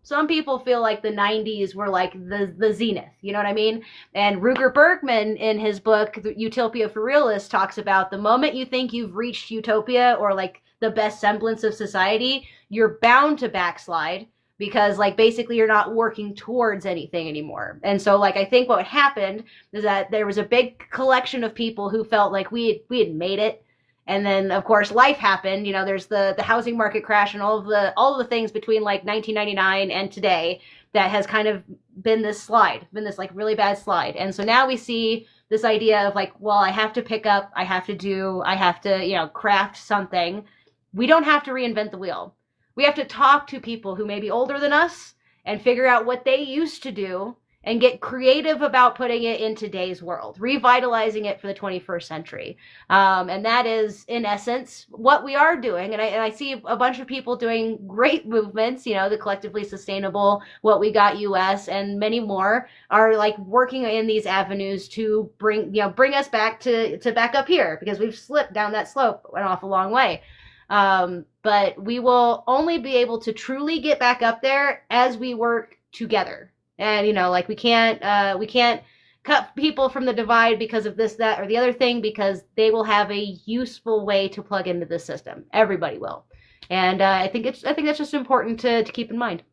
feel like the 90s were like the zenith, you know what I mean? And Ruger Bergman, in his book Utopia for Realists, talks about the moment you think you've reached utopia or like the best semblance of society, you're bound to backslide, because like basically you're not working towards anything anymore. And so like, I think what happened is that there was a big collection of people who felt like we had made it. And then, of course, life happened. You know, there's the housing market crash and all of the things between like 1999 and today that has kind of been this like really bad slide. And so now we see this idea of like, well, I have to pick up, I have to, craft something. We don't have to reinvent the wheel. We have to talk to people who may be older than us and figure out what they used to do and get creative about putting it in today's world, revitalizing it for the 21st century. And that is, in essence, what we are doing. And I see a bunch of people doing great movements, the Collectively Sustainable, What We Got US, and many more are like working in these avenues to bring us back to back up here, because we've slipped down that slope an awful long way. But we will only be able to truly get back up there as we work together. And, we can't cut people from the divide because of this, that, or the other thing, because they will have a useful way to plug into this system. Everybody will. And I think that's just important to keep in mind.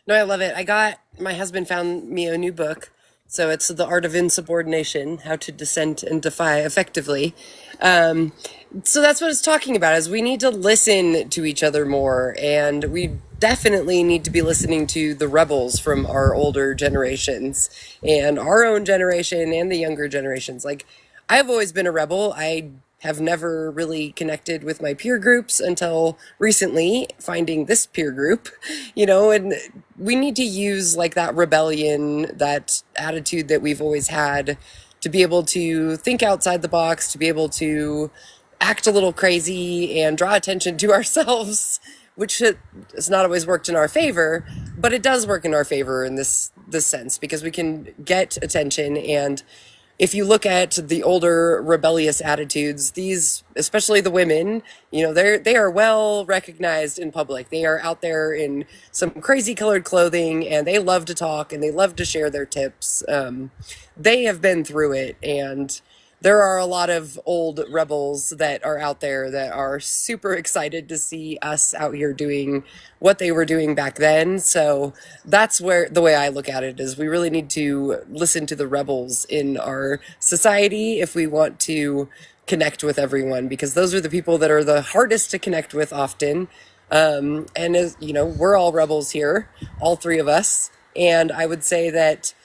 No, I love it. My husband found me a new book. So it's The Art of Insubordination, How to Dissent and Defy Effectively. So that's what it's talking about, is we need to listen to each other more, and we definitely need to be listening to the rebels from our older generations and our own generation and the younger generations. Like, I've always been a rebel. I have never really connected with my peer groups until recently, finding this peer group, and we need to use like that rebellion, that attitude that we've always had, to be able to think outside the box, to be able to act a little crazy and draw attention to ourselves which has not always worked in our favor, but it does work in our favor in this sense because we can get attention. And if you look at the older rebellious attitudes, these, especially the women, they are well recognized in public. They are out there in some crazy colored clothing, and they love to talk and they love to share their tips. They have been through it, and there are a lot of old rebels that are out there that are super excited to see us out here doing what they were doing back then. So that's where the way I look at it is we really need to listen to the rebels in our society if we want to connect with everyone, because those are the people that are the hardest to connect with often. And as you know, we're all rebels here, all three of us. And I would say that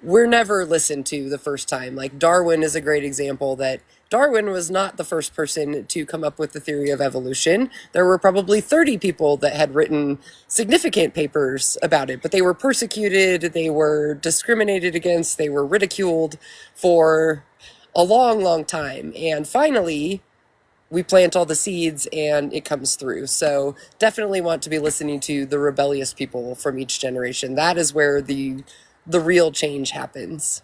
we're never listened to the first time. Like Darwin is a great example that Darwin was not the first person to come up with the theory of evolution. There were probably 30 people that had written significant papers about it, but they were persecuted, they were discriminated against, they were ridiculed for a long, long time. And finally, we plant all the seeds and it comes through. So definitely want to be listening to the rebellious people from each generation. That is where the real change happens.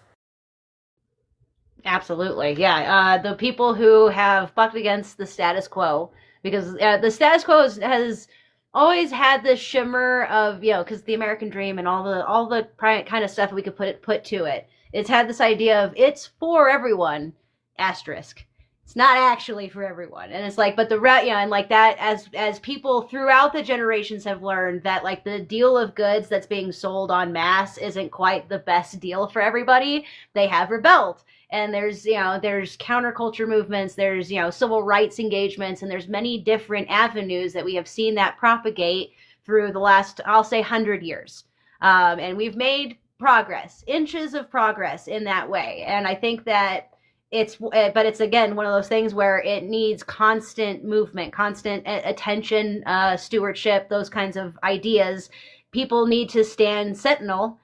Absolutely. Yeah. The people who have bucked against the status quo, because the status quo has always had this shimmer of, because the American dream and all the kind of stuff we could put to it. It's had this idea of it's for everyone, asterisk. It's not actually for everyone. And it's like, but and like that, as people throughout the generations have learned that like the deal of goods that's being sold en masse isn't quite the best deal for everybody, they have rebelled. And there's counterculture movements, there's, civil rights engagements, and there's many different avenues that we have seen that propagate through the last, I'll say, 100 years. And we've made progress, inches of progress in that way. And I think that but it's again one of those things where it needs constant movement, constant attention, stewardship, those kinds of ideas. People need to stand sentinel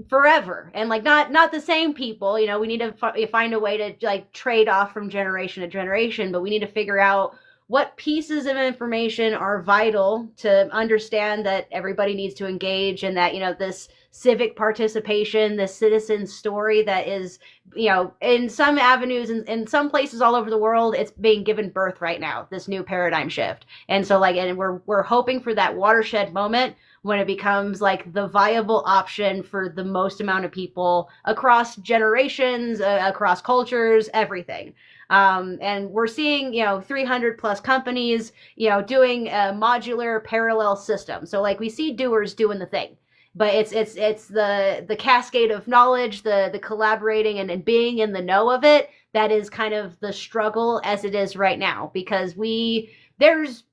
forever, and like not the same people. We need to find a way to like trade off from generation to generation, but we need to figure out what pieces of information are vital to understand that everybody needs to engage, and that this civic participation, this citizen story that is, in some avenues and in some places all over the world, it's being given birth right now, this new paradigm shift. And so and we're hoping for that watershed moment when it becomes like the viable option for the most amount of people across generations, across cultures, everything. And we're seeing, 300 plus companies, doing a modular parallel system. So like we see doers doing the thing, but it's the cascade of knowledge, the collaborating and being in the know of it. That is kind of the struggle as it is right now, because there's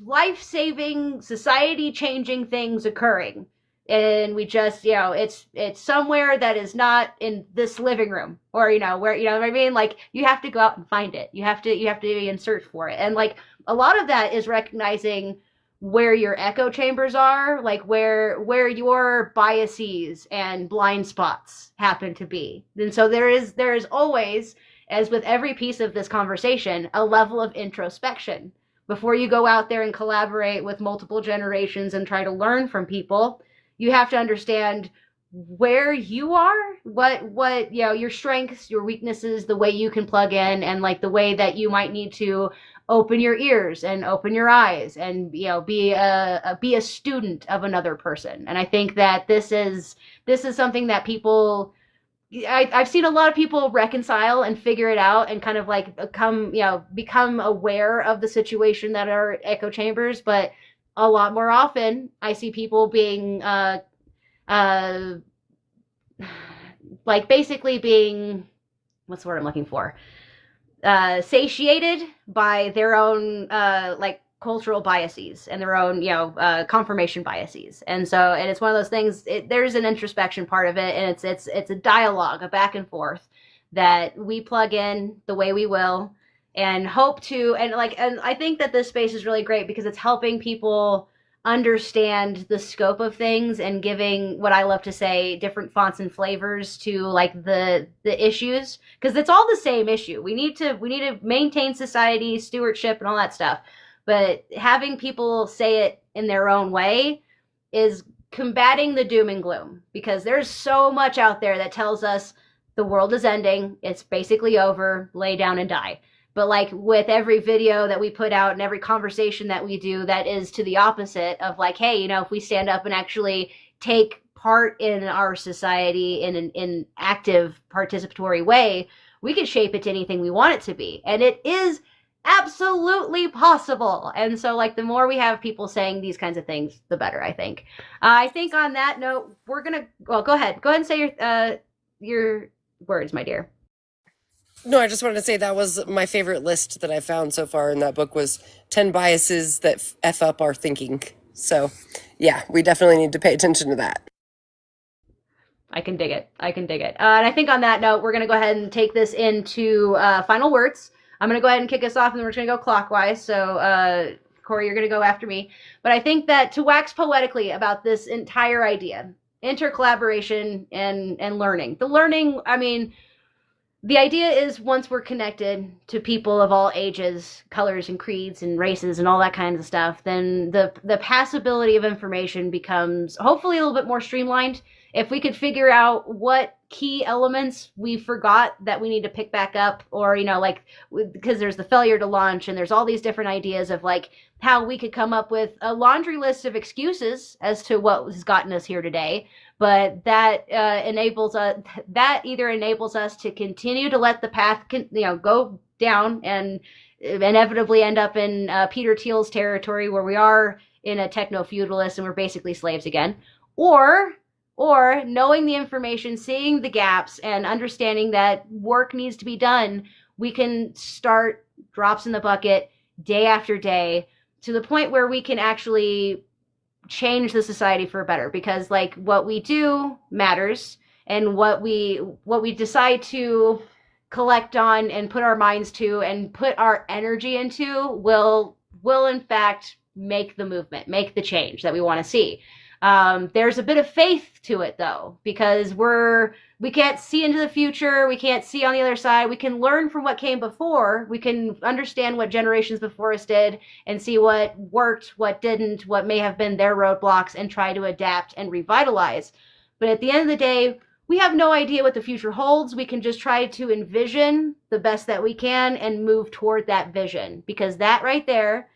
life-saving, society-changing things occurring. And we just, it's somewhere that is not in this living room, or, where, what I mean? Like, you have to go out and find it. You have to be in search for it. And like, a lot of that is recognizing where your echo chambers are, like where your biases and blind spots happen to be. And so there is always, as with every piece of this conversation, a level of introspection before you go out there and collaborate with multiple generations and try to learn from people. You have to understand where you are, what your strengths, your weaknesses, the way you can plug in, and like the way that you might need to open your ears and open your eyes and be a student of another person. And I think that this is something that people, I've seen a lot of people reconcile and figure it out and kind of like become aware of the situation that are echo chambers. But a lot more often I see people being like basically being, what's the word I'm looking for? Satiated by their own like cultural biases and their own confirmation biases. And it's one of those things, there's an introspection part of it, and it's a dialogue, a back and forth that we plug in the way we will and hope to, and I think that this space is really great because it's helping people understand the scope of things and giving, what I love to say, different fonts and flavors to like the issues, because it's all the same issue. We need to maintain society, stewardship, and all that stuff. but having people say it in their own way is combating the doom and gloom, because there's so much out there that tells us the world is ending, it's basically over, lay down and die. But like with every video that we put out and every conversation that we do, that is to the opposite of like, hey, you know, if we stand up and actually take part in our society in an active participatory way, we can shape it to anything we want it to be. And it is absolutely possible. And so like the more we have people saying these kinds of things, the better, I think. I think on that note, we're gonna, well, go ahead and say your words, my dear. No, I just wanted to say that was my favorite list that I found so far in that book, was 10 biases that F up our thinking. So yeah, we definitely need to pay attention to that. I can dig it. And I think on that note, we're going to go ahead and take this into final words. I'm going to go ahead and kick us off, and then we're just going to go clockwise. So, Corey, you're going to go after me. But I think that to wax poetically about this entire idea, intercollaboration and learning. The learning, I mean, the idea is once we're connected to people of all ages, colors and creeds and races and all that kind of stuff, then the passability of information becomes hopefully a little bit more streamlined. If we could figure out what key elements we forgot that we need to pick back up, or, you know, like, because there's the failure to launch and there's all these different ideas of like how we could come up with a laundry list of excuses as to what has gotten us here today. But that enables us, that either enables us to continue to let the path, go down and inevitably end up in Peter Thiel's territory, where we are in a techno-feudalist and we're basically slaves again, or knowing the information, seeing the gaps, and understanding that work needs to be done, we can start drops in the bucket day after day to the point where we can actually change the society for better. Because like what we do matters, and what we decide to collect on and put our minds to and put our energy into will in fact make the movement, make the change that we want to see. There's a bit of faith to it though, because we can't see into the future. We can't see on the other side. We can learn from what came before. We can understand what generations before us did and see what worked, what didn't, what may have been their roadblocks, and try to adapt and revitalize. But at the end of the day, we have no idea what the future holds. We can just try to envision the best that we can and move toward that vision, because that right there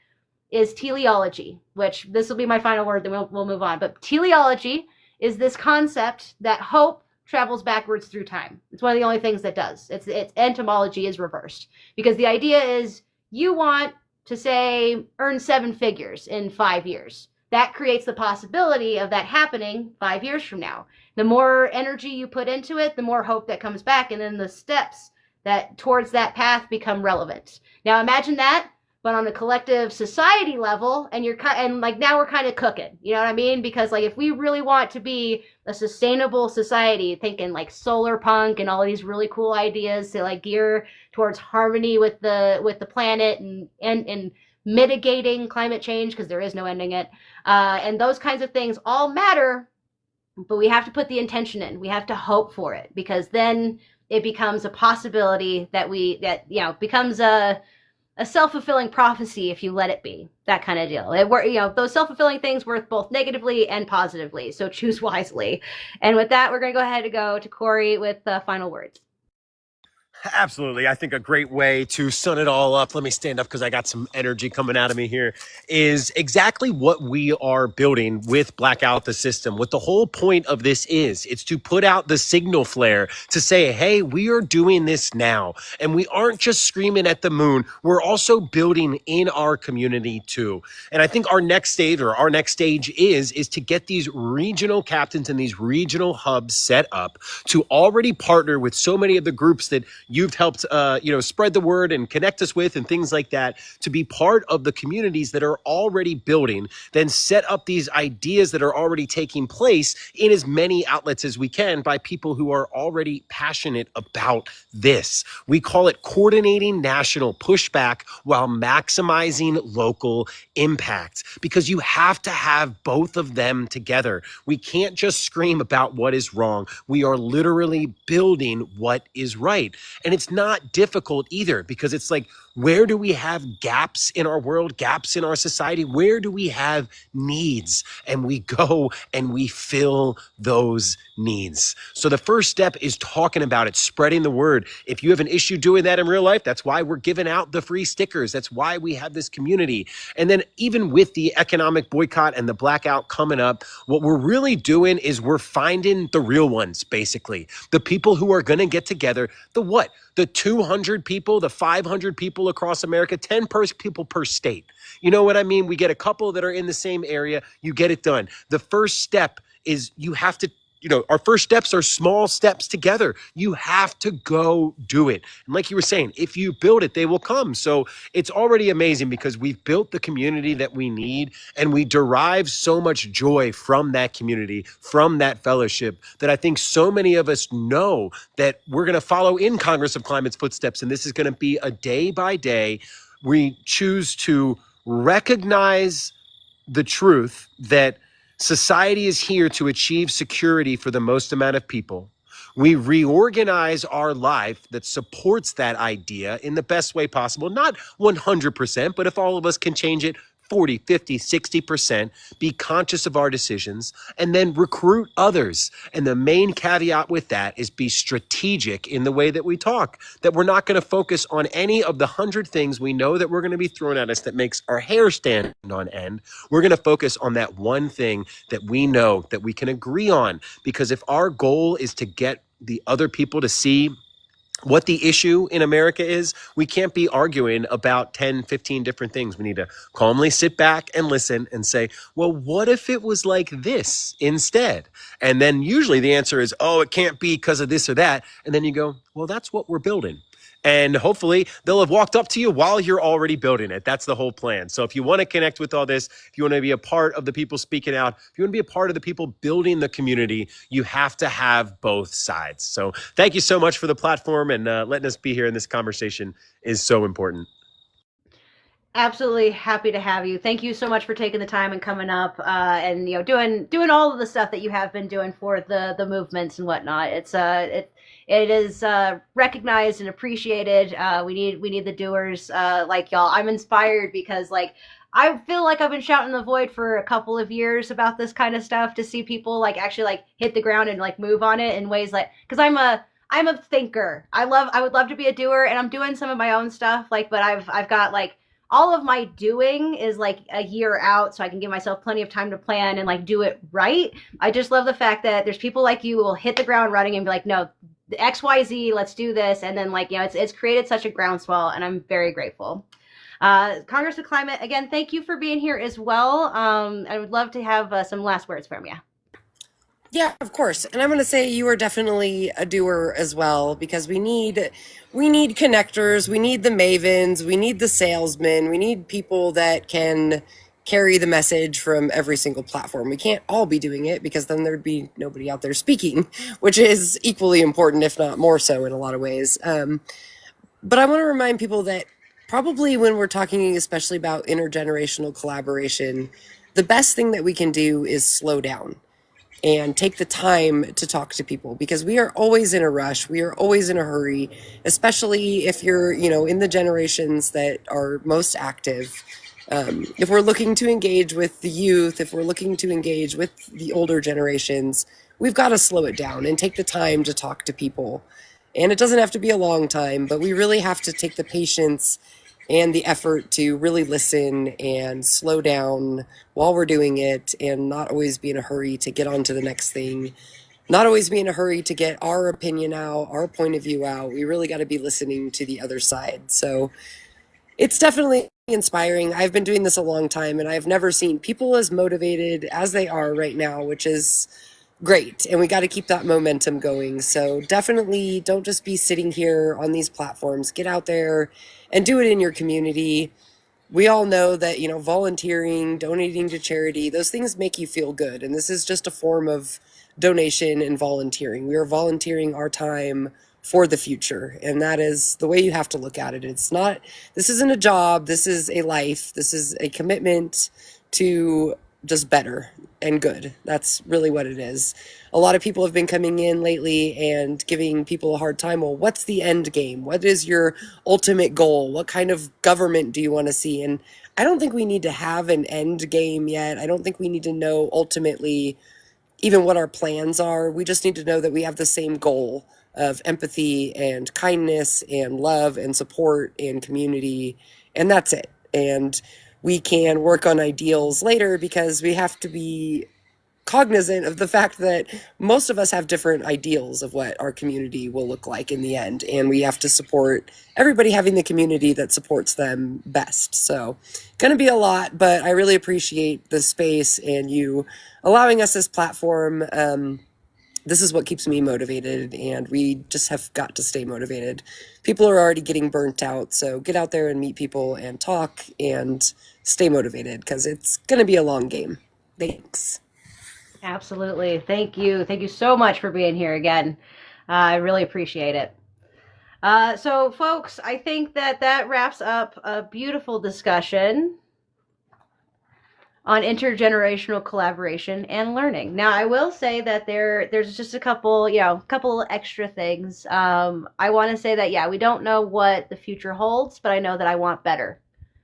is teleology, which this will be my final word, then we'll move on. But teleology is this concept that hope travels backwards through time. It's one of the only things that does. Its etymology is reversed, because the idea is you want to say earn 7 figures in 5 years. That creates the possibility of that happening 5 years from now. The more energy you put into it, the more hope that comes back, and then the steps that towards that path become relevant. Now imagine that, but on a collective society level, and now we're kind of cooking, you know what I mean? Because like if we really want to be a sustainable society, thinking like solar punk and all these really cool ideas to like gear towards harmony with the planet and mitigating climate change, because there is no ending it, and those kinds of things all matter. But we have to put the intention in. We have to hope for it, because then it becomes a possibility that becomes a self-fulfilling prophecy if you let it be, that kind of deal. Those self-fulfilling things work both negatively and positively, so choose wisely. And with that, we're going to go ahead and go to Corey with final words. Absolutely. I think a great way to sum it all up, let me stand up because I got some energy coming out of me here, is exactly what we are building with Blackout the System. What the whole point of this is, it's to put out the signal flare to say, hey, we are doing this now. And we aren't just screaming at the moon. We're also building in our community too. And I think our next stage is to get these regional captains and these regional hubs set up to already partner with so many of the groups that you've helped, spread the word and connect us with and things like that, to be part of the communities that are already building, then set up these ideas that are already taking place in as many outlets as we can by people who are already passionate about this. We call it coordinating national pushback while maximizing local impact, because you have to have both of them together. We can't just scream about what is wrong. We are literally building what is right. And it's not difficult either, because it's like Where do we have gaps in our world, gaps in our society? Where do we have needs? And we go and we fill those needs. So the first step is talking about it, spreading the word. If you have an issue doing that in real life, that's why we're giving out the free stickers. That's why we have this community. And then even with the economic boycott and the blackout coming up, what we're really doing is we're finding the real ones, basically. The people who are going to get together, the 200 people, the 500 people across America, 10 people per state. You know what I mean? We get a couple that are in the same area, you get it done. The first step is you have to, our first steps are small steps together. You have to go do it. And like you were saying, if you build it, they will come. So it's already amazing because we've built the community that we need, and we derive so much joy from that community, from that fellowship, that I think so many of us know that we're going to follow in Congress of Climate's footsteps. And this is going to be a day by day. We choose to recognize the truth that society is here to achieve security for the most amount of people. We reorganize our life that supports that idea in the best way possible. Not 100%, but if all of us can change it 40, 50, 60%, be conscious of our decisions, and then recruit others. And the main caveat with that is be strategic in the way that we talk, that we're not going to focus on any of the 100 things we know that we're going to be thrown at us that makes our hair stand on end. We're going to focus on that one thing that we know that we can agree on, because if our goal is to get the other people to see what the issue in America is, we can't be arguing about 10, 15 different things. We need to calmly sit back and listen and say, well, what if it was like this instead? And then usually the answer is, oh, it can't be because of this or that. And then you go, well, that's what we're building. And hopefully they'll have walked up to you while you're already building it. That's the whole plan. So if you want to connect with all this, if you want to be a part of the people speaking out, if you want to be a part of the people building the community, you have to have both sides. So thank you so much for the platform, and letting us be here in this conversation is so important. Absolutely happy to have you. Thank you so much for taking the time and coming up, and doing all of the stuff that you have been doing for the movements and whatnot. It is recognized and appreciated. We need the doers like y'all. I'm inspired because I feel like I've been shouting the void for a couple of years about this kind of stuff, to see people actually hit the ground and move on it in ways because I'm a thinker. I would love to be a doer, and I'm doing some of my own stuff but I've got all of my doing is a year out, so I can give myself plenty of time to plan and do it right. I just love the fact that there's people like you who will hit the ground running and be like, no, the XYZ, let's do this. And then it's created such a groundswell, and I'm very grateful. Congress of Climate, again, thank you for being here as well. I would love to have some last words from you. Yeah, of course. And I'm going to say you are definitely a doer as well, because we need connectors, we need the mavens, we need the salesmen, we need people that can carry the message from every single platform. We can't all be doing it, because then there'd be nobody out there speaking, which is equally important, if not more so in a lot of ways. But I want to remind people that probably when we're talking especially about intergenerational collaboration, the best thing that we can do is slow down and take the time to talk to people, because we are always in a rush. We are always in a hurry, especially if you're, in the generations that are most active. If we're looking to engage with the youth, if we're looking to engage with the older generations, we've got to slow it down and take the time to talk to people. And it doesn't have to be a long time, but we really have to take the patience and the effort to really listen and slow down while we're doing it, and not always be in a hurry to get on to the next thing, not always be in a hurry to get our opinion out, our point of view out. We really got to be listening to the other side. So it's definitely inspiring. I've been doing this a long time, and I've never seen people as motivated as they are right now, which is great. And we got to keep that momentum going. So definitely don't just be sitting here on these platforms. Get out there and do it in your community. We all know that, volunteering, donating to charity, those things make you feel good. And this is just a form of donation and volunteering. We are volunteering our time for the future. And that is the way you have to look at it. This isn't a job. This is a life. This is a commitment to just better. and good. That's really what it is. A lot of people have been coming in lately and giving people a hard time. Well, what's the end game? What is your ultimate goal? What kind of government do you want to see? And I don't think we need to have an end game yet. I don't think we need to know ultimately even what our plans are. We just need to know that we have the same goal of empathy and kindness and love and support and community. And that's it. And we can work on ideals later because we have to be cognizant of the fact that most of us have different ideals of what our community will look like in the end. And we have to support everybody having the community that supports them best. So going to be a lot, but I really appreciate the space and you allowing us this platform. This is what keeps me motivated, and we just have got to stay motivated. People are already getting burnt out, so get out there and meet people and talk and stay motivated because it's going to be a long game. Thanks. Absolutely. Thank you. Thank you so much for being here again. I really appreciate it. So, folks, I think that wraps up a beautiful discussion on intergenerational collaboration and learning. Now, I will say that there's just a couple extra things. I want to say that, yeah, we don't know what the future holds, but I know that I want better.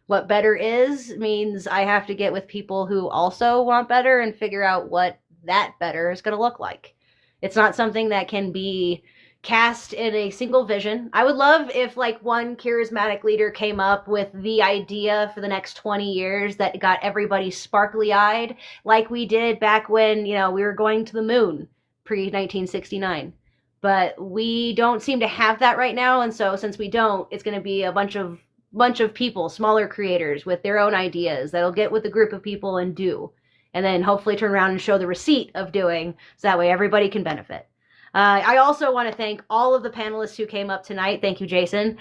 What better is means I have to get with people who also want better and figure out what that better is going to look like. It's not something that can be cast in a single vision. I would love if like one charismatic leader came up with the idea for the next 20 years that got everybody sparkly eyed like we did back when, we were going to the moon pre 1969. But we don't seem to have that right now. And so since we don't, it's going to be a bunch of people, smaller creators with their own ideas that'll get with a group of people and do, and then hopefully turn around and show the receipt of doing, so that way everybody can benefit. I also want to thank all of the panelists who came up tonight. Thank you, Jason.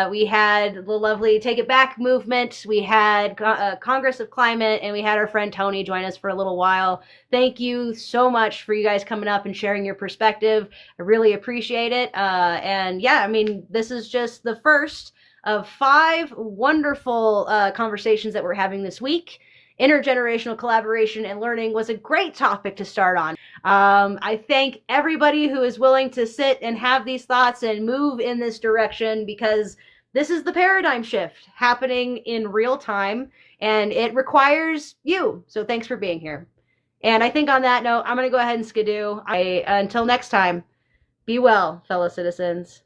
We had the lovely Take It Back movement. We had Congress of Climate, and we had our friend Tony join us for a little while. Thank you so much for you guys coming up and sharing your perspective. I really appreciate it. And yeah, I mean, this is just the first of 5 wonderful conversations that we're having this week. Intergenerational collaboration and learning was a great topic to start on. I thank everybody who is willing to sit and have these thoughts and move in this direction, because this is the paradigm shift happening in real time, and it requires you. So thanks for being here. And I think on that note, I'm going to go ahead and skidoo. Until next time, be well, fellow citizens.